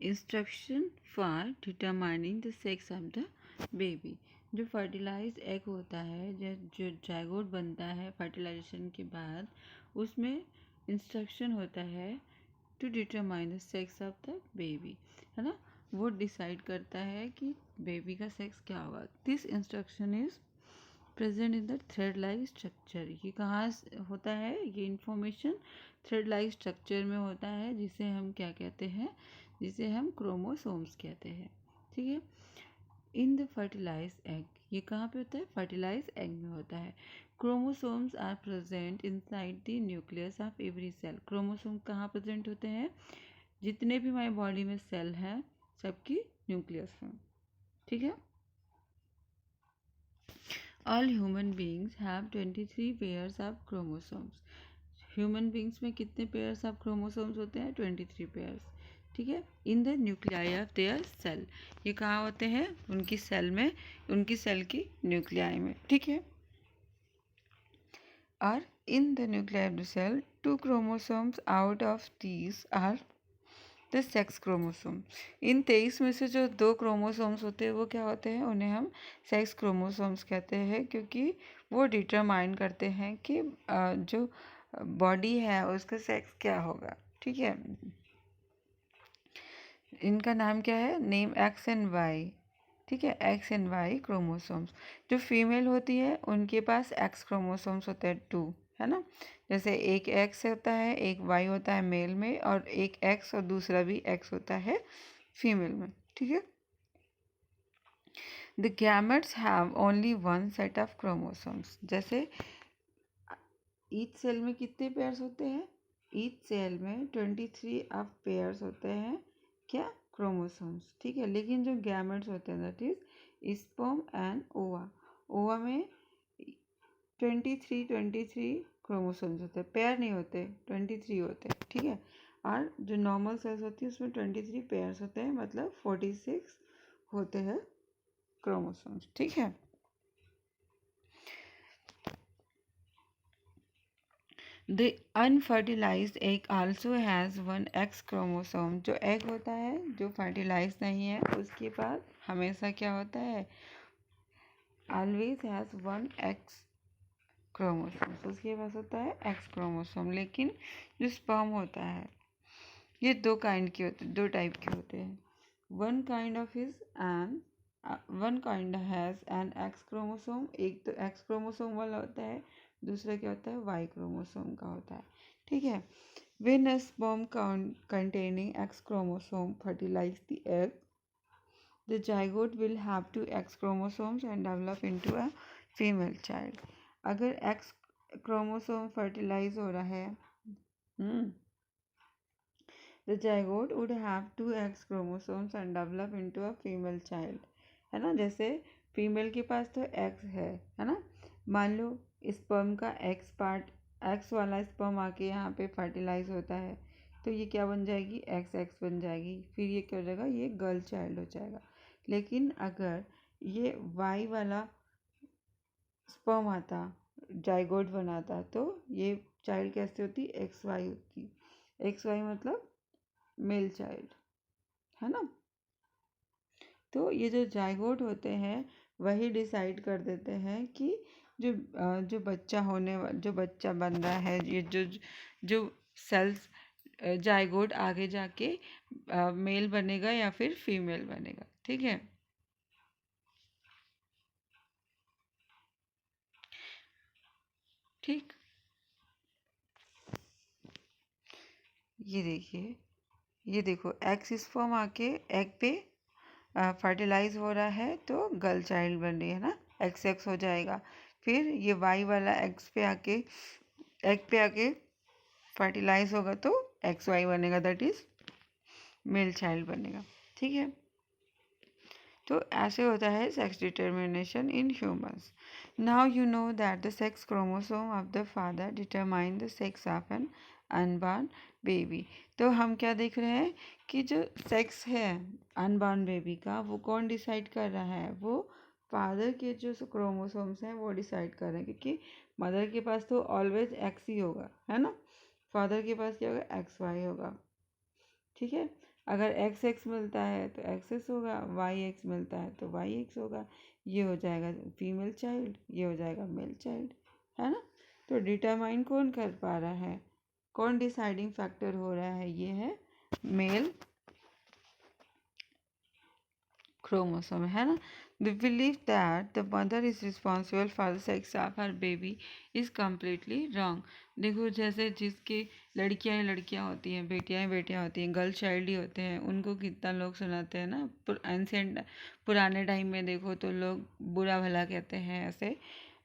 A: instruction for determining the sex of the baby. जो फर्टिलाइज एग होता है, जो जायगोट बनता है फर्टिलाइजेशन के बाद, उसमें इंस्ट्रक्शन होता है to determine the sex of the baby, है ना। वो डिसाइड करता है कि बेबी का सेक्स क्या होगा। This instruction is present in the thread like structure. ये कहाँ होता है, ये इंफॉर्मेशन थ्रेड लाइक स्ट्रक्चर में होता है, जिसे हम क्या कहते हैं, जिसे हम क्रोमोसोम्स कहते हैं, ठीक है। इन द फर्टिलाइज एग, ये कहाँ पे होता है, फर्टिलाइज एग में होता है। Chromosomes are present inside the nucleus of every cell. Chromosome कहाँ प्रेजेंट होते हैं, जितने भी हमारी बॉडी में सेल हैं सबकी न्यूक्लियस में, ठीक है। All human beings have 23 pairs of chromosomes. Human beings में कितने पेयर्स ऑफ क्रोमोसोम्स होते हैं, 23 पेयर्स, ठीक है। In the nuclei of their cell, ये कहाँ होते हैं, उनकी सेल में, उनकी सेल की न्यूक्लियाई में, ठीक है। और in the nuclei of the cell 2 chromosomes out of these are the sex chromosome. इन 23 में से जो 2 क्रोमोसोम्स होते हैं वो क्या होते हैं, उन्हें हम सेक्स क्रोमोसोम्स कहते हैं, क्योंकि वो डिटरमाइन करते हैं कि जो बॉडी है उसका सेक्स क्या होगा, ठीक है। इनका नाम क्या है, नेम एक्स एंड वाई, ठीक है, एक्स एंड वाई क्रोमोसोम्स। जो फीमेल होती है उनके पास एक्स क्रोमोसोम्स होते हैं 2, है ना। जैसे एक एक्स होता है, एक वाई होता है मेल में, और एक एक्स और दूसरा भी एक्स होता है फीमेल में, ठीक है। The gametes have only one set of chromosomes. जैसे ईच सेल में कितने पेयर्स होते हैं, ईच सेल में 23 ऑफ पेयर्स होते हैं, क्या, क्रोमोसोम्स, ठीक है। लेकिन जो गैमेट्स होते हैं दैट इज स्पर्म एंड ओवा, ओवा में 23 क्रोमोसोम्स होते हैं, पेयर नहीं होते, 23 होते हैं, ठीक है। और जो नॉर्मल सेल्स होती है उसमें 23 पेयर्स होते हैं, मतलब 46 होते हैं क्रोमोसोम्स, ठीक है। The unfertilised egg also has one x chromosome. जो एग होता है जो फर्टिलाइज नहीं है उसके पास हमेशा क्या होता है, always has one x chromosome, उसके पास होता है एक्स क्रोमोसोम। लेकिन जो स्पर्म होता है ये 2 काइंड के होते, 2 टाइप के होते हैं। One kind of is an one kind has an x chromosome, एक तो एक्स क्रोमोसोम वाला होता है, दूसरा क्या होता है, वाई क्रोमोसोम का होता है, ठीक है। When a sperm containing X chromosome fertilize the egg, the zygote will have 2 X chromosomes and develop into a female child. अगर X क्रोमोसोम फर्टिलाइज हो रहा है, the zygote would have 2 X chromosomes and develop into a female child, है ना। जैसे फीमेल के पास तो X है ना। मान लो स्पर्म का X पार्ट, X वाला स्पर्म आके यहाँ पे फर्टिलाइज होता है, तो ये क्या बन जाएगी, XX बन जाएगी, फिर ये क्या हो जाएगा, ये गर्ल चाइल्ड हो जाएगा। लेकिन अगर ये Y वाला स्पर्म आता, जाइगोट बनाता, तो ये चाइल्ड कैसे होती, XY होती। XY मतलब मेल चाइल्ड, है ना। तो ये जो जाइगोट होते हैं वही डिसाइड कर देते हैं कि जो बच्चा जो बच्चा बन रहा है, ये जो सेल्स जाइगोट आगे जाके मेल बनेगा या फिर फीमेल बनेगा, ठीक है। ठीक, ये देखिए, ये देखो एक्स स्पर्म आके एग पे फर्टिलाइज हो रहा है तो गर्ल चाइल्ड बन रही है ना, XX हो जाएगा। फिर ये वाई वाला एग पे आके फर्टिलाइज होगा तो XY बनेगा, दैट इज मेल चाइल्ड बनेगा। ठीक है, तो ऐसे होता है sex determination in humans. Now you know that the sex chromosome of the father determine the sex of an unborn baby. तो हम क्या देख रहे हैं कि जो सेक्स है अनबॉर्न बेबी का वो कौन डिसाइड कर रहा है, वो फादर के जो क्रोमोसोम्स हैं वो डिसाइड कर रहे हैं, क्योंकि मदर के पास तो ऑलवेज एक्स ही होगा, है ना। फादर के पास क्या होगा, XY होगा। ठीक है, अगर XX मिलता है तो XX होगा, YX मिलता है तो YX होगा। ये हो जाएगा फीमेल चाइल्ड, ये हो जाएगा मेल चाइल्ड, है ना। तो डिटरमाइन कौन कर पा रहा है, कौन डिसाइडिंग फैक्टर हो रहा है, ये है मेल क्रोमोसोम, है ना। The believe that the mother is responsible for the sex of her baby is completely wrong. देखो, जैसे जिसकी लड़कियां होती हैं, बेटियां होती हैं, गर्ल चाइल्ड ही होते हैं, उनको कितना लोग सुनाते हैं ना, एंसेंट पुराने टाइम में देखो तो लोग बुरा भला कहते हैं ऐसे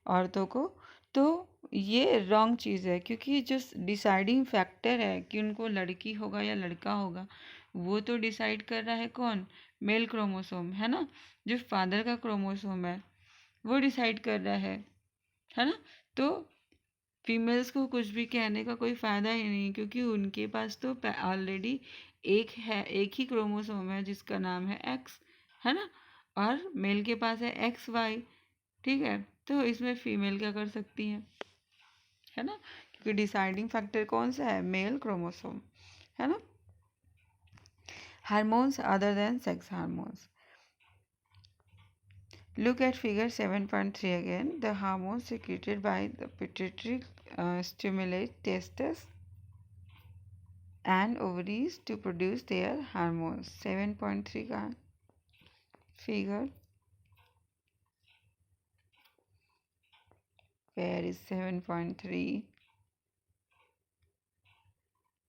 A: औरतों को। तो ये रॉन्ग चीज़ है, क्योंकि जो डिसाइडिंग फैक्टर है कि उनको लड़की होगा या लड़का होगा, वो तो डिसाइड कर रहा है कौन, मेल क्रोमोसोम, है ना। जो फादर का क्रोमोसोम है वो डिसाइड कर रहा है ना। तो फीमेल्स को कुछ भी कहने का कोई फ़ायदा ही नहीं, क्योंकि उनके पास तो ऑलरेडी एक ही क्रोमोसोम है जिसका नाम है एक्स, है ना। और मेल के पास है XY। ठीक है, तो इसमें फीमेल क्या कर सकती है ना, क्योंकि डिसाइडिंग फैक्टर कौन सा है, मेल क्रोमोसोम, है ना। Hormones other than sex hormones, look at figure 7.3 again. The hormones secreted by the pituitary stimulate testes and ovaries to produce their hormones. 7.3 का figure, where is 7.3?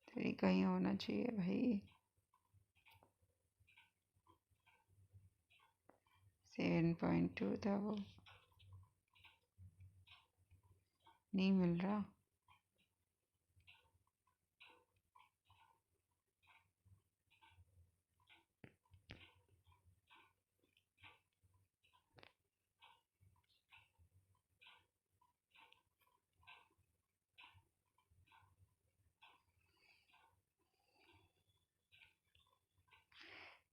A: 3 कहीं होना चाहिए भाई, 7.2 था वो, नहीं मिल रहा।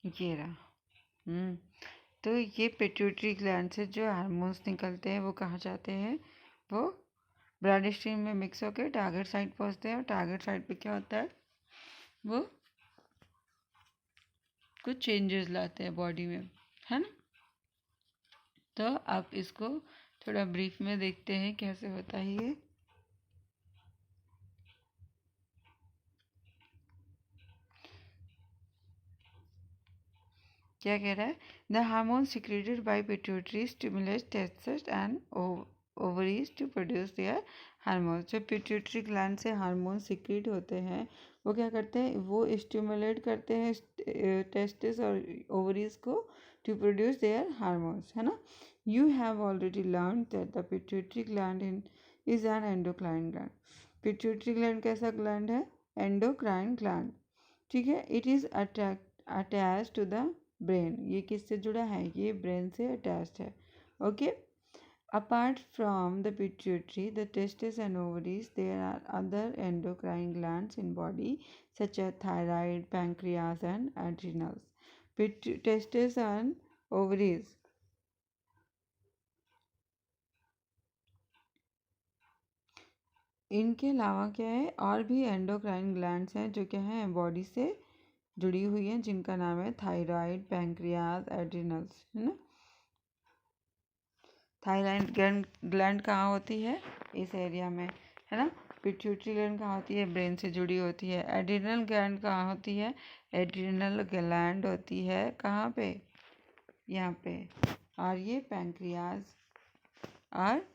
A: ये रहा। तो ये पिट्यूटरी ग्लैंड से जो हार्मोन्स निकलते हैं वो कहाँ जाते हैं, वो ब्लड स्ट्रीम में मिक्स होकर टारगेट साइट पहुँचते हैं, और टारगेट साइट पे क्या होता है, वो कुछ चेंजेस लाते हैं बॉडी में, है ना। तो आप इसको थोड़ा ब्रीफ में देखते हैं कैसे होता है ये। क्या कह रहा है, the hormone secreted by pituitary stimulate testes and ovaries to produce their hormones. जो पिट्यूटरी ग्लैंड से हार्मोन सिक्रेट होते हैं वो क्या करते हैं, वो स्टिमुलेट करते हैं टेस्टिस और ओवरीज को टू प्रोड्यूस देयर हार्मोन्स, है ना। You have already learn that the pituitary gland is an endocrine gland. Pituitary gland कैसा ग्लैंड है, एंडोक्राइन ग्लैंड। ठीक है, it is attach to the brain. ये किससे जुड़ा है, ये ब्रेन से अटैच्ड है। Okay, apart from the pituitary, the testis and ovaries, there are other endocrine glands in body such as thyroid, pancreas and adrenals. Testis and ovaries इनके अलावा क्या है, और भी एंडोक्राइन ग्लैंड्स हैं जो क्या हैं, बॉडी से जुड़ी हुई हैं, जिनका नाम है थायराइड, पैंक्रियाज, एड्रिनल्स, है ना। थायराइड ग्लैंड कहाँ होती है, इस एरिया में, है ना। पिट्यूटरी ग्लैंड कहाँ होती है, ब्रेन से जुड़ी होती है। एड्रिनल ग्लैंड कहाँ होती है, एड्रिनल ग्लैंड होती है कहाँ पे, यहाँ पे। और ये पैंक्रियाज और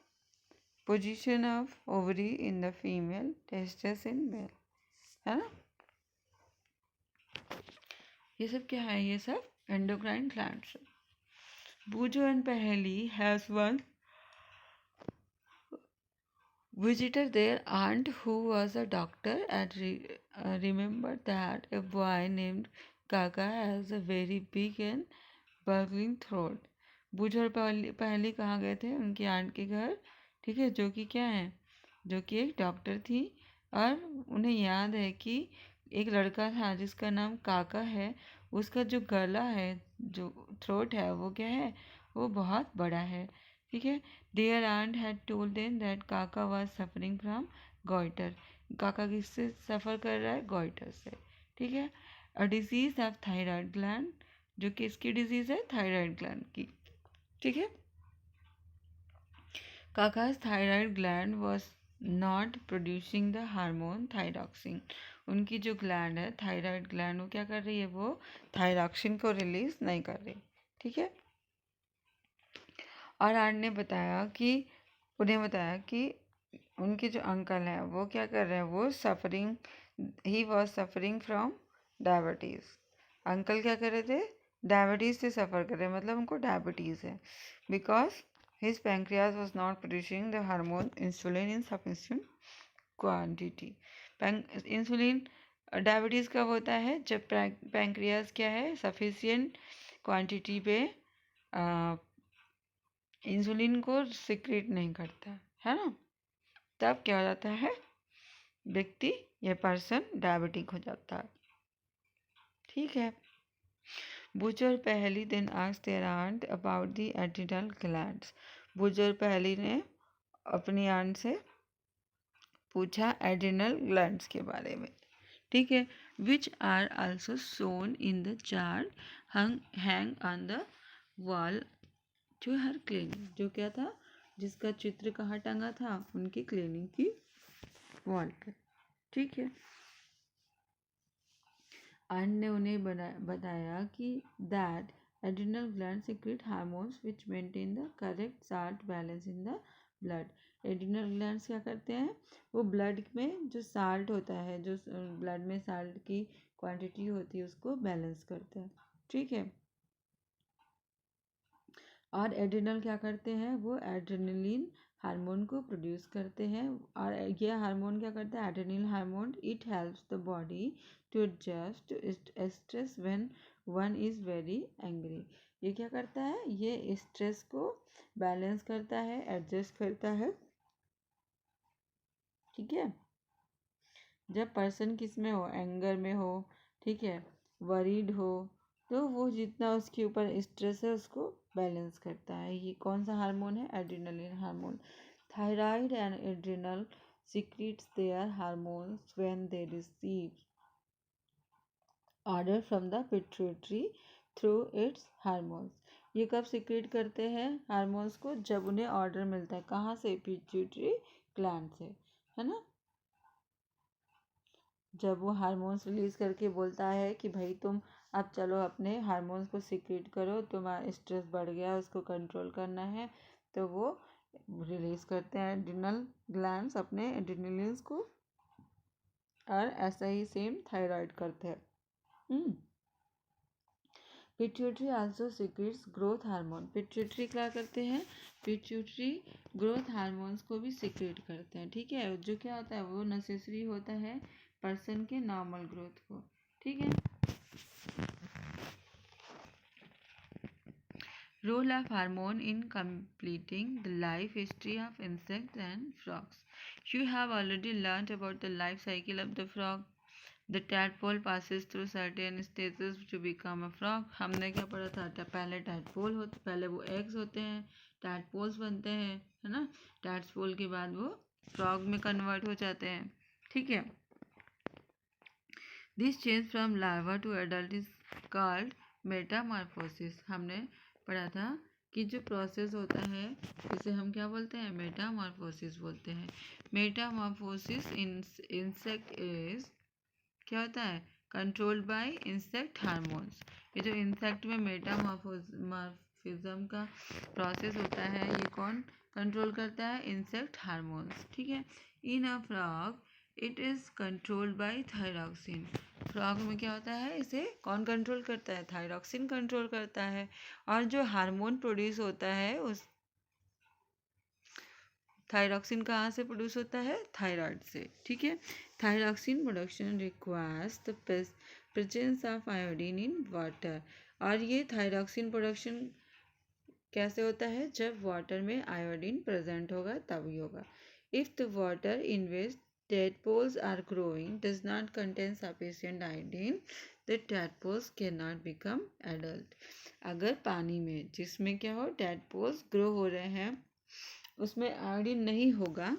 A: position of ovary in the female, testis in male, है ना। ये सब क्या है, ये सब endocrine glands. Bujo and Paheli has one visited their aunt who was a doctor and remembered that a boy named Kaka has a very big and burgling throat. बूझ और पहली कहाँ गए थे? उनकी आंट के घर, ठीक है, जो कि क्या है, जो कि एक डॉक्टर थी, और उन्हें याद है कि एक लड़का था जिसका नाम काका है, उसका जो गला है, जो थ्रोट है, वो क्या है, वो बहुत बड़ा है, ठीक है। Their aunt had told them that काका वाज सफरिंग फ्रॉम गॉइटर। काका किससे सफ़र कर रहा है? गॉइटर से, ठीक है। A disease of thyroid gland, जो कि इसकी डिजीज़ है थायराइड ग्लैंड की, ठीक है। काका's thyroid gland was not producing the hormone thyroxine। उनकी जो ग्लैंड है, थायराइड ग्लैंड, वो क्या कर रही है? वो थायरॉक्सिन को रिलीज नहीं कर रही, ठीक है। और आंट ने बताया कि उन्हें बताया कि उनके जो अंकल हैं वो क्या कर रहे हैं? वो suffering, he was suffering from diabetes. Uncle क्या कर रहे थे? डायबिटीज़ से सफ़र कर रहे हैं, मतलब उनको डायबिटीज़ है। Because his pancreas was not producing the hormone insulin in sufficient quantity. Insulin, diabetes कब होता है? जब पैंक्रियाज क्या है, सफिशिएंट क्वांटिटी पे इंसुलिन को सिक्रेट नहीं करता है ना, तब क्या हो जाता है? व्यक्ति या पर्सन डायबिटिक हो जाता है, ठीक है। Boojho Paheli then asked their aunt about the adrenal glands. Boojho Paheli ने अपनी आंट से पूछा एड्रिनल ग्लैंड्स के बारे में, ठीक है। Which are also shown in the chart hang on the wall to her clinic. जो क्या था? जिसका चित्र कहाँ टंगा था? उनकी क्लिनिक की वॉल पर, ठीक है। आंट ने उन्हें बताया कि that adrenal gland secrete hormones which maintain the correct salt balance in the blood. Adrenal glands क्या करते हैं? वो ब्लड में जो साल्ट होता है, जो ब्लड में साल्ट की क्वांटिटी होती है, उसको बैलेंस करते हैं, ठीक है। और एड्रिनल क्या करते हैं? वो एड्रेनलिन हार्मोन को प्रोड्यूस करते हैं। और ये हार्मोन क्या करता है? Adrenal hormone, it helps the body to adjust stress when one is very angry. ये क्या करता है? ये स्ट्रेस को बैलेंस करता है, एडजस्ट करता है, ठीक है। जब पर्सन किस में हो? एंगर में हो, ठीक है, वरीड हो, तो वो जितना उसके ऊपर स्ट्रेस है उसको बैलेंस करता है। ये कौन सा हार्मोन है? Adrenaline hormone. Thyroid and adrenal secretes their hormones when they receive order from the pituitary through its hormones। ये कब सिक्रेट करते हैं हार्मोन्स को? जब उन्हें ऑर्डर मिलता है, कहाँ से? पिट्यूटरी ग्लैंड से, है ना। जब वो हार्मोन्स रिलीज करके बोलता है कि भाई तुम अब चलो अपने हार्मोन्स को सीक्रेट करो, तुम्हारा स्ट्रेस बढ़ गया, उसको कंट्रोल करना है, तो वो रिलीज करते हैं एड्रिनल ग्लैंड्स अपने एड्रिनलिन्स को। और ऐसा ही सेम थायराइड करते हैं। Pituitary also secrets growth hormone. Pituitary क्या करते हैं? पिट्यूटरी ग्रोथ हार्मोन्स को भी सीक्रेट करते हैं, ठीक है। जो क्या होता है? वो नेसेसरी होता है पर्सन के नॉर्मल ग्रोथ को, ठीक है। Role of hormone in completing the life history of insects and frogs. You have already learned about the life cycle of the frog. The tadpole passes through certain stages to become a frog. हमने क्या पढ़ा था? पहले tadpole होते, पहले वो eggs होते हैं, tadpoles बनते हैं, है ना। tadpole के बाद वो frog में convert हो जाते हैं, ठीक है। This change from larva to adult is called metamorphosis। हमने पढ़ा था कि जो प्रोसेस होता है इसे हम क्या बोलते हैं? मेटामॉर्फोसिस बोलते हैं। मेटामॉर्फोसिस इन इंसेक्ट इज क्या होता है? Controlled by insect hormones. ये जो इंसेक्ट में मेटामॉर्फिज्म का प्रोसेस होता है, ये कौन कंट्रोल करता है? इंसेक्ट हार्मोन्स, ठीक है। In a frog it is controlled by thyroxine. Frog में क्या होता है? इसे कौन कंट्रोल करता है? थायरॉक्सिन कंट्रोल करता है। और जो हार्मोन प्रोड्यूस होता है उस थायरॉक्सिन कहाँ से प्रोड्यूस होता है? थायराइड से, ठीक है। Thyroxine production requires the presence of iodine in water. और ये थायरॉक्सिन प्रोडक्शन कैसे होता है? जब वाटर में आयोडीन प्रेजेंट होगा तभी होगा। If the water in which tadpoles are growing does not contain sufficient iodine, the tadpoles cannot become adult। अगर पानी में जिसमें क्या हो, tadpoles ग्रो हो रहे हैं, उसमें आयोडीन नहीं होगा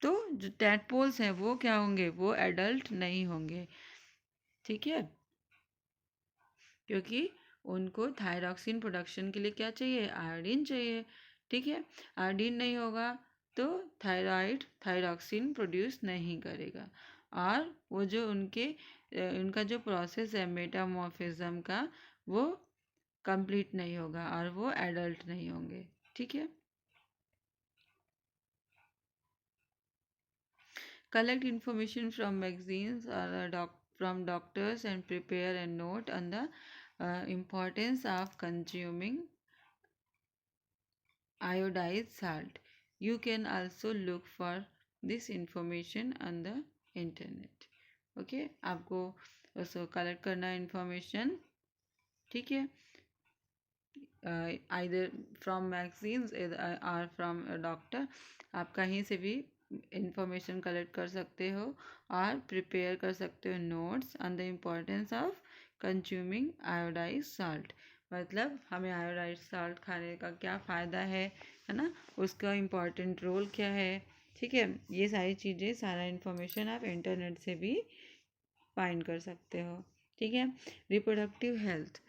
A: तो जो tadpoles हैं वो क्या होंगे? वो एडल्ट नहीं होंगे, ठीक है। क्योंकि उनको थायरॉक्सिन प्रोडक्शन के लिए क्या चाहिए? आयोडीन चाहिए, ठीक है। आयोडीन नहीं होगा तो थायरॉक्सिन प्रोड्यूस नहीं करेगा, और वो जो उनका जो प्रोसेस है मेटामॉर्फिज्म का, वो कंप्लीट नहीं होगा और वो एडल्ट नहीं होंगे, ठीक है। Collect information from magazines or from doctors and prepare a note on the importance of consuming iodized salt. You can also look for this information on the internet. Okay आपको उसको कलेक्ट करना है इंफॉर्मेशन, ठीक है। आइदर फ्रॉम मैगजीन्स और फ्रॉम डॉक्टर, आप कहीं से भी इंफॉर्मेशन कलेक्ट कर सकते हो और प्रिपेयर कर सकते हो notes on the importance of consuming iodise salt. मतलब हमें आयोडाइज साल्ट खाने का क्या फ़ायदा है ना, उसका इम्पॉर्टेंट रोल क्या है, ठीक है। ये सारी चीज़ें, सारा इन्फॉर्मेशन आप इंटरनेट से भी फाइंड कर सकते हो, ठीक है। Reproductive health,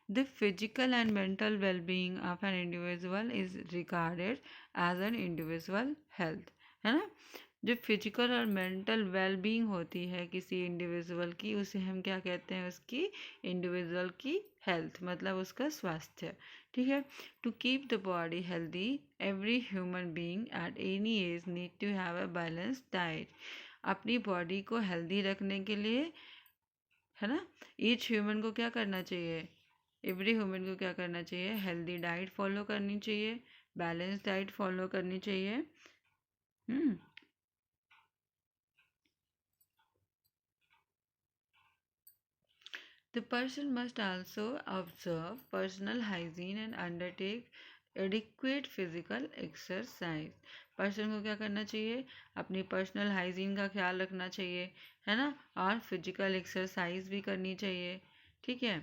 A: the physical and mental well-being of an individual is regarded as an individual health, है ना। जो फिजिकल और मेंटल वेल-बीइंग होती है किसी इंडिविजुअल की, उसे हम क्या कहते हैं? उसकी इंडिविजुअल की हेल्थ, मतलब उसका स्वास्थ्य, ठीक है। To keep the body healthy every human being at any age need to have a balanced diet. अपनी बॉडी को हेल्दी रखने के लिए, है ना, ईच ह्यूमन को क्या करना चाहिए? एवरी ह्यूमन को क्या करना चाहिए? हेल्दी डाइट फॉलो करनी चाहिए, बैलेंस डाइट फॉलो करनी चाहिए। The person must also observe personal hygiene and undertake adequate physical exercise। Person को क्या करना चाहिए? अपनी पर्सनल हाइजीन का ख्याल रखना चाहिए, है ना, और फिजिकल एक्सरसाइज भी करनी चाहिए, ठीक है।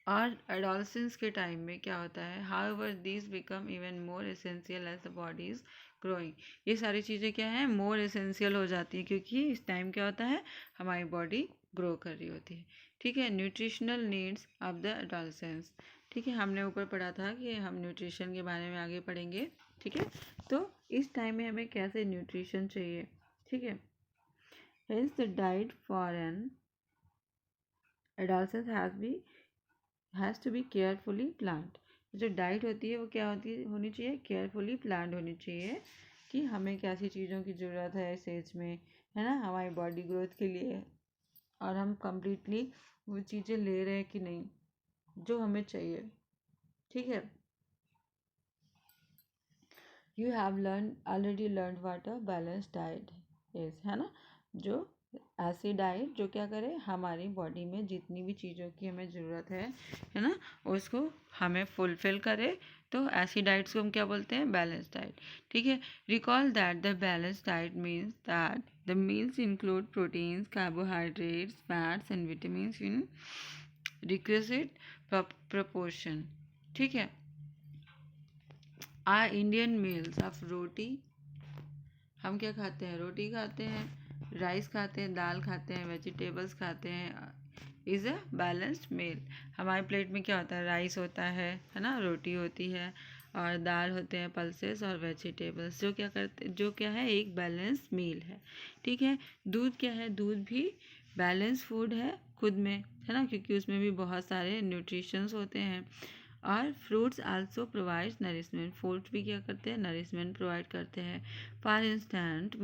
A: और एडोलसेंस के टाइम में क्या होता है? However this become even more essential as the body is growing. ये सारी चीज़ें क्या हैं? मोर एसेंशियल हो जाती हैं, क्योंकि इस टाइम क्या होता है? हमारी बॉडी ग्रो कर रही होती है, ठीक है। Nutritional needs of the adolescence, ठीक है। हमने ऊपर पढ़ा था कि हम न्यूट्रिशन के बारे में आगे पढ़ेंगे, ठीक है। तो इस टाइम में हमें कैसे न्यूट्रिशन चाहिए, ठीक है। Hence the diet for an adolescence has to be carefully planned. जो डाइट होती है वो क्या होनी चाहिए? केयरफुली प्लान्ड होनी चाहिए, कि हमें कैसी चीज़ों की ज़रूरत है इस एज में, है ना, हमारी बॉडी ग्रोथ के लिए, और हम कम्प्लीटली वो चीज़ें ले रहे हैं कि नहीं जो हमें चाहिए, ठीक है। You have already learn what a balance diet is, है ना। जो ऐसी डाइट जो क्या करे? हमारी बॉडी में जितनी भी चीज़ों की हमें ज़रूरत है ना, उसको हमें फुलफ़िल करे। तो ऐसी डाइट्स को हम क्या बोलते हैं? बैलेंस डाइट, ठीक है। Recall that the balance diet means that the meals include proteins, carbohydrates, fats and vitamins in requisite proportion, ठीक है। आर इंडियन मील्स ऑफ रोटी, हम क्या खाते हैं? रोटी खाते हैं, राइस खाते हैं, दाल खाते हैं, वेजिटेबल्स खाते हैं, इज़ अ बैलेंस्ड मील। हमारे प्लेट में क्या होता है? राइस होता है ना, रोटी होती है, और दाल होते हैं, पल्सेस और वेजिटेबल्स, जो क्या है? एक बैलेंस मील है, ठीक है। दूध क्या है? दूध भी बैलेंस फूड है खुद में, है ना, क्योंकि उसमें भी बहुत सारे न्यूट्रिशंस होते हैं। और fruits also provide nourishment, fruits भी क्या करते हैं? नरिशमेंट प्रोवाइड करते हैं। For instant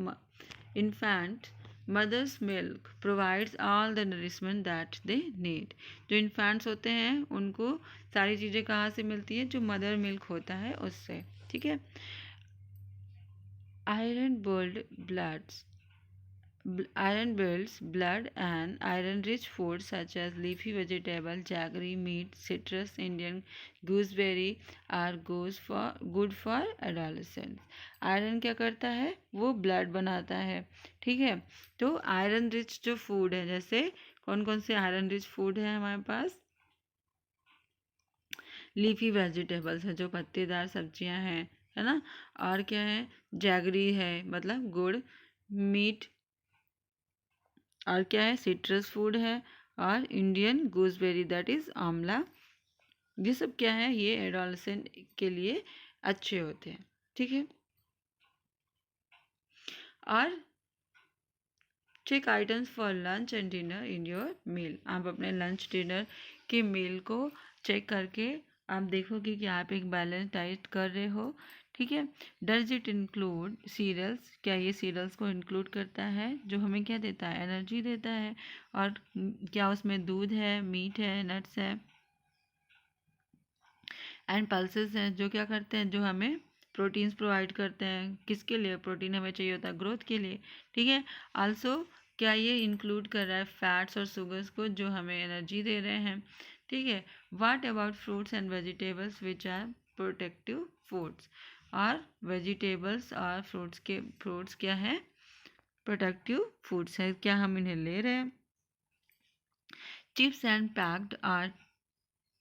A: infant mother's milk provides all the nourishment that they need. जो इन्फेंट्स होते हैं उनको सारी चीज़ें कहाँ से मिलती हैं? जो मदर मिल्क होता है उससे, ठीक ठीक है। Iron build bloods Iron builds blood, and iron-rich foods such as leafy vegetable, jaggery, meat, citrus, Indian gooseberry are good for adolescents. Iron क्या करता है, वो ब्लड बनाता है, ठीक है। तो आयरन रिच जो फूड है, जैसे कौन कौन से आयरन रिच फूड है हमारे पास, लीफी वेजिटेबल्स है, जो पत्तेदार सब्जियां हैं, है ना। और क्या है, जैगरी है मतलब गुड़, मीट, और क्या है, सिट्रस फूड है, और इंडियन गूसबेरी दैट इज़ आंवला। ये सब क्या है, ये एडोलसेंट के लिए अच्छे होते हैं, ठीक है। और check items for lunch and dinner in your meal. आप अपने लंच डिनर के मील को चेक करके आप देखोगे कि आप एक बैलेंस डाइट कर रहे हो, ठीक है। डज इट इंक्लूड सीरियल्स, क्या ये सीरियल्स को इंक्लूड करता है, जो हमें क्या देता है, एनर्जी देता है। और क्या उसमें दूध है, मीट है, नट्स है, एंड पल्सेस हैं, जो क्या करते हैं, जो हमें प्रोटीन्स प्रोवाइड करते हैं। किसके लिए प्रोटीन हमें चाहिए होता है, ग्रोथ के लिए, ठीक है। आल्सो क्या ये इंक्लूड कर रहा है फैट्स और शुगर्स को, जो हमें एनर्जी दे रहे हैं, ठीक है। What about fruits and vegetables which are protective foods. और वेजिटेबल्स और फ्रूट्स क्या है, प्रोटेक्टिव फूड्स है, क्या हम इन्हें ले रहे हैं। Chips and packed are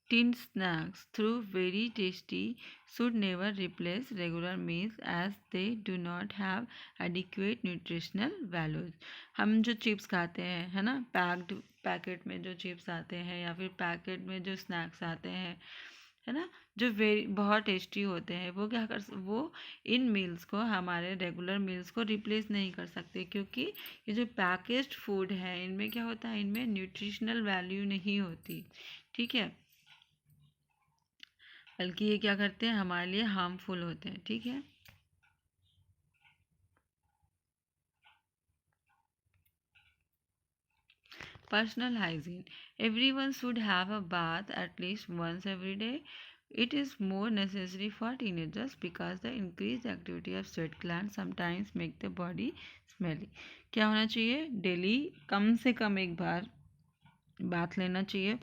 A: tinned snacks, though very tasty, should never replace regular meals as they do not have adequate nutritional values. हम जो चिप्स खाते हैं, है ना, पैकेट में जो चिप्स आते हैं, या फिर पैकेट में जो स्नैक्स आते हैं, है ना, जो बहुत टेस्टी होते हैं, वो वो इन मील्स को, हमारे रेगुलर मील्स को रिप्लेस नहीं कर सकते, क्योंकि ये जो पैकेज्ड फूड है, इनमें क्या होता है, इनमें न्यूट्रिशनल वैल्यू नहीं होती, ठीक है। बल्कि ये क्या करते हैं, हमारे लिए हार्मफुल होते हैं, ठीक है। Personal hygiene, everyone should have a bath at least once every day. It is more necessary for teenagers because the increased activity of sweat glands sometimes make the body smelly. क्या होना चाहिए, डेली कम से कम एक बार बाथ लेना चाहिए,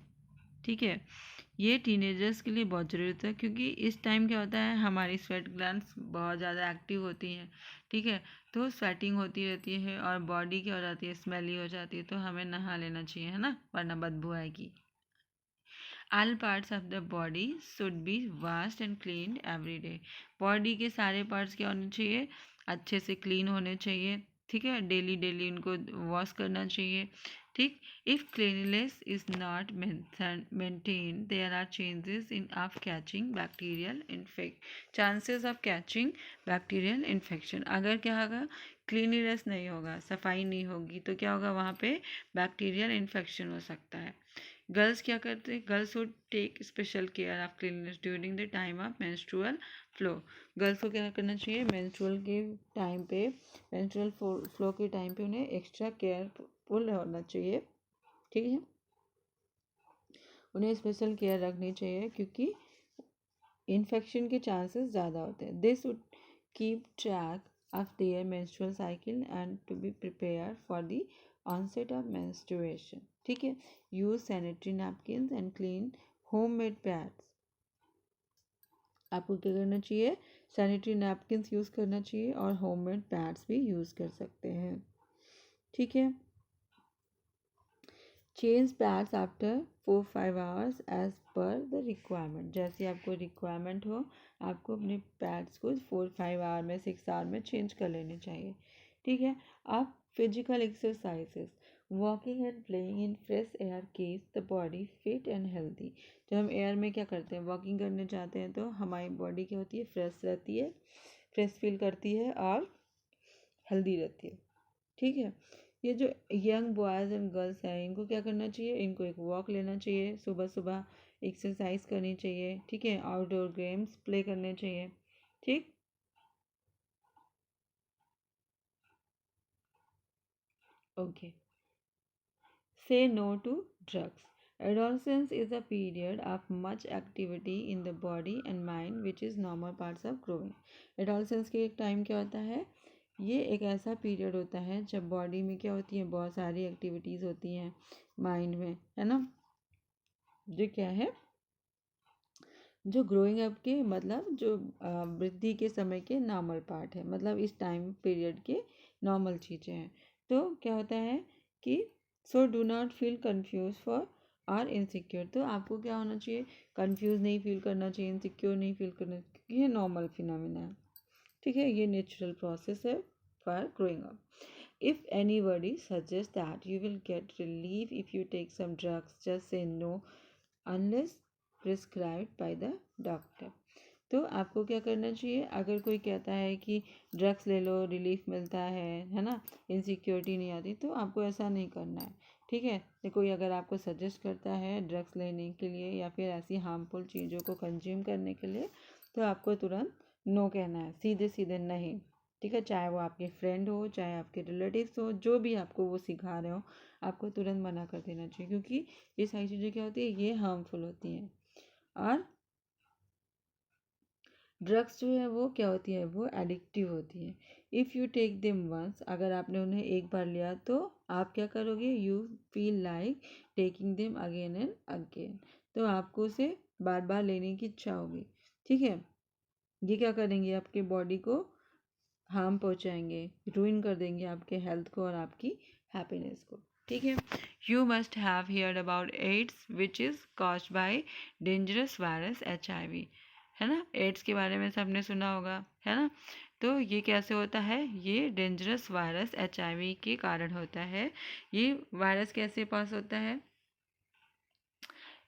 A: ठीक है। ये टीनेजर्स के लिए बहुत ज़रूरत है, क्योंकि इस टाइम क्या होता है, हमारी स्वेट ग्लैंड्स बहुत ज़्यादा एक्टिव होती हैं, ठीक है। तो स्वेटिंग होती रहती है और बॉडी क्या हो जाती है, स्मेली हो जाती है, तो हमें नहा लेना चाहिए, है ना, वरना बदबू आएगी। All parts of the body should be washed and clean every day. Body के सारे पार्ट्स क्या होने चाहिए, अच्छे से क्लीन होने चाहिए, ठीक है। डेली डेली उनको वॉश करना चाहिए, ठीक। If cleanliness is not maintain, there are changes in of catching bacterial chances of catching bacterial infection. अगर क्या होगा, क्लीनलीनेस नहीं होगा, सफाई नहीं होगी, तो क्या होगा, वहाँ पे बैक्टीरियल इन्फेक्शन हो सकता है। गर्ल्स क्या करते हैं, girls would take special care of cleanness during the time of menstrual flow. Girls को क्या करना चाहिए, मेंस्ट्रुअल के टाइम पे, मेंस्ट्रुअल फ्लो के टाइम पे उन्हें एक्स्ट्रा केयरफुल होना चाहिए, ठीक है। उन्हें स्पेशल केयर रखनी चाहिए, क्योंकि इन्फेक्शन के चांसेस ज़्यादा होते हैं। They should keep track of their menstrual cycle and to be prepared for the onset of menstruation, ठीक है। use sanitary napkins and clean homemade pads. आपको क्या करना चाहिए, सैनिटरी नैपकिन्स यूज़ करना चाहिए और होममेड पैड्स भी यूज़ कर सकते हैं, ठीक है। Change pads after 4-5 hours as per the requirement. जैसे आपको रिक्वायरमेंट हो, आपको अपने पैड्स को 4-5 आवर में, 6 आवर में चेंज कर लेने चाहिए, ठीक है। आप physical exercises, walking and playing in fresh air keeps the body fit and healthy. जब हम एयर में क्या करते हैं, वॉकिंग करने जाते हैं, तो हमारी बॉडी क्या होती है, फ्रेश रहती है, फ्रेश फील करती है और हेल्दी रहती है, ठीक है। ये जो यंग बॉयज़ एंड गर्ल्स हैं, इनको क्या करना चाहिए, इनको एक वॉक लेना चाहिए, सुबह सुबह एक्सरसाइज करनी चाहिए, ठीक है। आउटडोर गेम्स प्ले करने चाहिए, ठीक। Okay. Say no to drugs, Adolescence is a period of much activity in the body and mind which is normal parts of growing. Adolescence के एक टाइम क्या होता है, ये एक ऐसा पीरियड होता है जब बॉडी में क्या होती है, बहुत सारी एक्टिविटीज़ होती हैं माइंड में, है ना, जो क्या है, जो ग्रोइंग अप के मतलब जो वृद्धि के समय के नॉर्मल पार्ट है, मतलब इस टाइम पीरियड के नॉर्मल चीज़ें हैं। तो क्या होता है कि so do not feel confuse for और इनसिक्योर। तो आपको क्या होना चाहिए, कंफ्यूज नहीं फील करना चाहिए, इनसिक्योर नहीं फील करना चाहिए, क्योंकि ये नॉर्मल फिनोमिना है, ठीक है, ये नेचुरल प्रोसेस है for growing up. If anybody suggests that you will get relief if you take some drugs, just say no unless prescribed by the doctor। तो आपको क्या करना चाहिए, अगर कोई कहता है कि ड्रग्स ले लो रिलीफ मिलता है ना, इनसिक्योरिटी नहीं आती, तो आपको ऐसा नहीं करना है, ठीक है। तो कोई अगर आपको सजेस्ट करता है ड्रग्स लेने के लिए या फिर ऐसी हार्मफुल चीज़ों को कंज्यूम करने के लिए, तो आपको तुरंत नो कहना है, सीधे सीधे नहीं, ठीक है। चाहे वो आपके फ्रेंड हो, चाहे आपके रिलेटिव्स हो, जो भी आपको वो सिखा रहे हो, आपको तुरंत मना कर देना चाहिए, क्योंकि ये सारी चीज़ें क्या होती है, ये हार्मफुल होती हैं। और ड्रग्स जो है वो क्या होती है, वो एडिक्टिव होती है। If you take them once, अगर आपने उन्हें एक बार लिया तो आप क्या करोगे, you feel like taking them again and again. तो आपको उसे बार बार लेने की इच्छा होगी, ठीक है। ये क्या करेंगे, आपके बॉडी को हार्म पहुंचाएंगे, रूइन कर देंगे आपके हेल्थ को और आपकी हैप्पीनेस को, ठीक है। You must have heard about AIDS which is caused by dangerous virus HIV, है ना। एड्स के बारे में सबने सुना होगा, है ना। तो ये कैसे होता है, ये डेंजरस वायरस HIV के कारण होता है। ये वायरस कैसे पास होता है,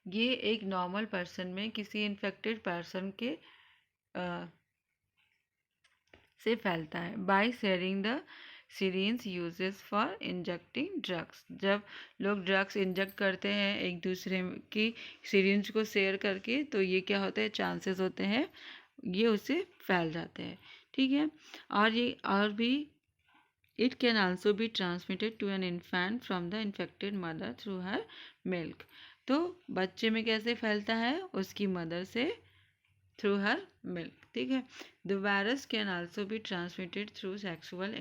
A: ये एक नॉर्मल पर्सन में किसी इन्फेक्टेड पर्सन के से फैलता है by sharing the syringe uses for injecting drugs. जब लोग ड्रग्स इंजेक्ट करते हैं एक दूसरे की सिरिंज को शेयर करके, तो ये क्या होता है, चांसेस होते हैं ये उससे फैल जाते हैं, ठीक है। और ये और भी it can also be transmitted to an infant from the infected mother through her milk. तो बच्चे में कैसे फैलता है, उसकी मदर से थ्रू हर मिल्क, ठीक है। The virus can also be transmitted through sexual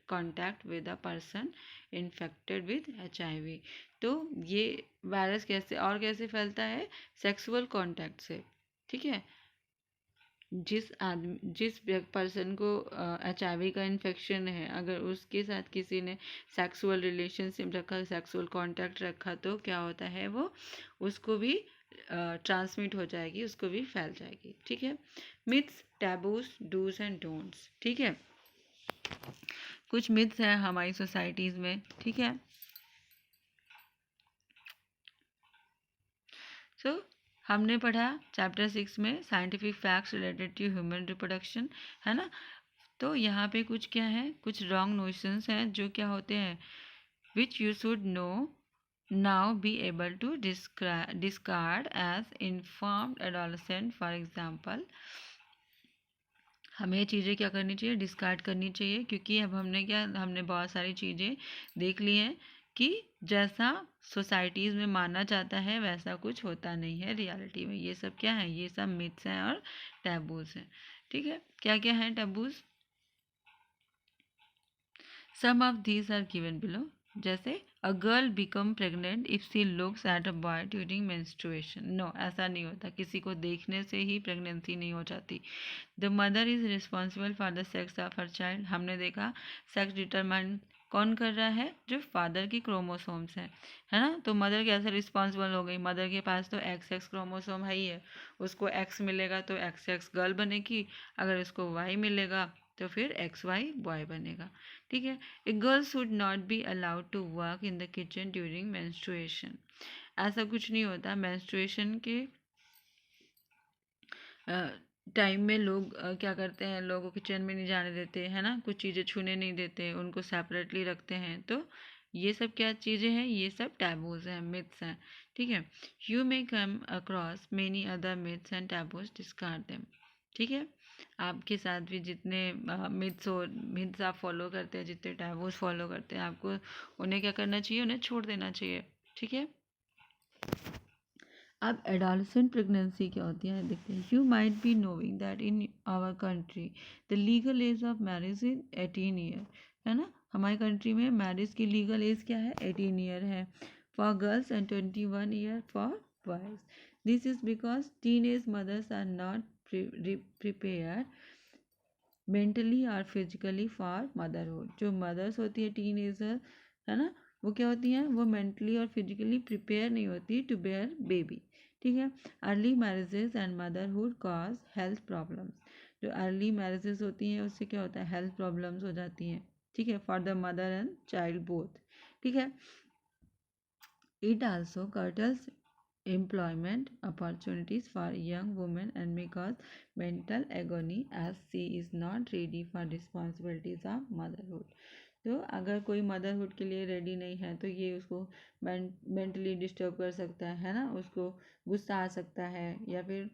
A: contact with a person infected with HIV। तो ये वायरस कैसे और कैसे फैलता है, सेक्सुअल कॉन्टैक्ट से, ठीक है। जिस पर्सन को HIV का इन्फेक्शन है, अगर उसके साथ किसी ने सेक्सुअल रिलेशनशिप रखा, सेक्सुअल कांटेक्ट रखा, तो क्या होता है, वो उसको भी ट्रांसमिट हो जाएगी, उसको भी फैल जाएगी, ठीक है। Myths, taboos, dos and don'ts, ठीक है। कुछ मिथ्स हैं हमारी सोसाइटीज़ में, ठीक है। सो हमने पढ़ा चैप्टर 6 में scientific facts related to human reproduction, है ना। तो यहाँ पे कुछ क्या है, कुछ रॉन्ग नोशंस हैं जो क्या होते हैं, which you should know now be able to discard as informed adolescent. For example, हमें ये चीज़ें क्या करनी चाहिए, डिस्कार्ड करनी चाहिए, क्योंकि अब हमने बहुत सारी चीज़ें देख ली हैं कि जैसा सोसाइटीज़ में माना जाता है वैसा कुछ होता नहीं है रियलिटी में। ये सब क्या है, ये सब मिथ्स हैं और टैबूज हैं, ठीक है। क्या क्या हैं taboos, some of these are given below. जैसे a girl become pregnant if she looks at a boy during menstruation. No, ऐसा नहीं होता, किसी को देखने से ही प्रेगनेंसी नहीं हो जाती। The mother is responsible for the sex of her child. हमने देखा सेक्स डिटरमाइन कौन कर रहा है, जो फादर की क्रोमोसोम्स हैं, है ना। तो मदर कैसे रिस्पॉन्सिबल हो गई, मदर के पास तो XX क्रोमोसोम है ही है, उसको X मिलेगा तो XX गर्ल बनेगी, अगर उसको Y मिलेगा तो फिर XY बॉय बनेगा, ठीक है। A girl should not be allowed to work in the kitchen during menstruation. ऐसा कुछ नहीं होता, मेंस्ट्रुएशन के टाइम में लोग क्या करते हैं, लोगों को किचन में नहीं जाने देते, है ना, कुछ चीज़ें छूने नहीं देते, उनको सेपरेटली रखते हैं। तो ये सब क्या चीज़ें हैं, ये सब टैबूज हैं, मिथ्स हैं, ठीक है। You may come across many other myths and taboos, discard them, ठीक है। आपके साथ भी जितने मिथ्स आप फॉलो करते हैं, जितने टैबूज फॉलो करते हैं, आपको उन्हें क्या करना चाहिए, उन्हें छोड़ देना चाहिए, ठीक है। अब एडोलसेंट प्रेगनेंसी क्या होती है देखते हैं। You might be knowing that in our country the legal age of marriage is 18 year, है ना। हमारी कंट्री में मैरिज की लीगल एज क्या है, 18 ईयर है for girls and 21 year for boys. This is because teenage mothers are not prepare mentally और फिजिकली फॉर मदरहुड। जो मदर्स होती है टीनेजर, है ना, वो क्या होती हैं, वो मेंटली और फिजिकली प्रिपेयर नहीं होती टू बेयर बेबी। ठीक है। Early marriages and motherhood cause health problems. जो अर्ली मैरिजेस होती हैं उससे क्या होता है, हेल्थ प्रॉब्लम्स हो जाती हैं। ठीक है, for the mother and child both. ठीक है। It also curtails employment opportunities for young women and may cause mental agony as she is not ready for responsibilities of motherhood। तो अगर कोई मदरहुड के लिए रेडी नहीं है तो ये उसको मेंटली डिस्टर्ब कर सकता है ना, उसको गुस्सा आ सकता है, या फिर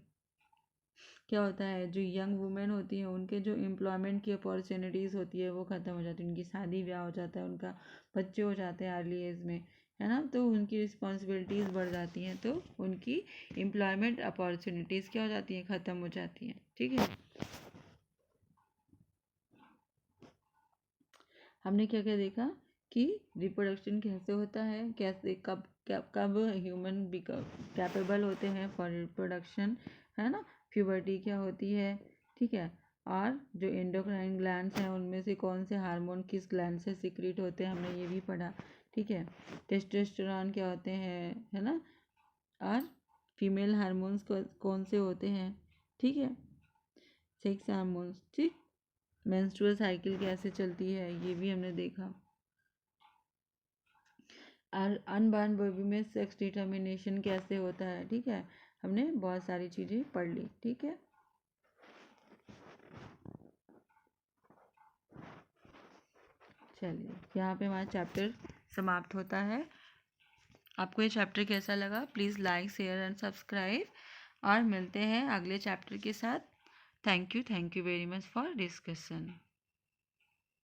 A: क्या होता है, जो यंग वुमेन होती हैं उनके जो एम्प्लॉयमेंट की अपॉर्चुनिटीज़ होती है वो ख़त्म हो जाती है, उनकी शादी ब्याह हो जाता है, उनका बच्चे हो जाते हैं अर्ली एज में, है ना, तो उनकी रिस्पॉन्सिबिलिटीज़ बढ़ जाती हैं, तो उनकी एम्प्लॉयमेंट अपॉर्चुनिटीज़ क्या हो जाती हैं, ख़त्म हो जाती हैं। ठीक है। हमने क्या क्या देखा कि रिप्रोडक्शन कैसे होता है, कैसे कब कब ह्यूमन कैपेबल होते हैं फॉर रिप्रोडक्शन, है ना। प्यूबर्टी क्या होती है, ठीक है। और जो एंडोक्राइन ग्लैंड्स हैं उनमें से कौन से हार्मोन किस ग्लैंड से सिक्रीट होते हैं, हमने ये भी पढ़ा। ठीक है। टेस्टोस्टेरोन क्या होते हैं, है ना, और फीमेल हार्मोन्स कौन से होते हैं, ठीक है, सेक्स हार्मोन्स। ठीक। मेंस्ट्रुअल साइकिल कैसे चलती है ये भी हमने देखा। और अनबॉर्न बेबी में सेक्स डिटर्मिनेशन कैसे होता है, ठीक है, हमने बहुत सारी चीज़ें पढ़ ली। ठीक है। चलिए यहाँ पे हमारा चैप्टर समाप्त होता है। आपको ये चैप्टर कैसा लगा, please like share and subscribe, और मिलते हैं अगले चैप्टर के साथ। Thank you very much for discussion.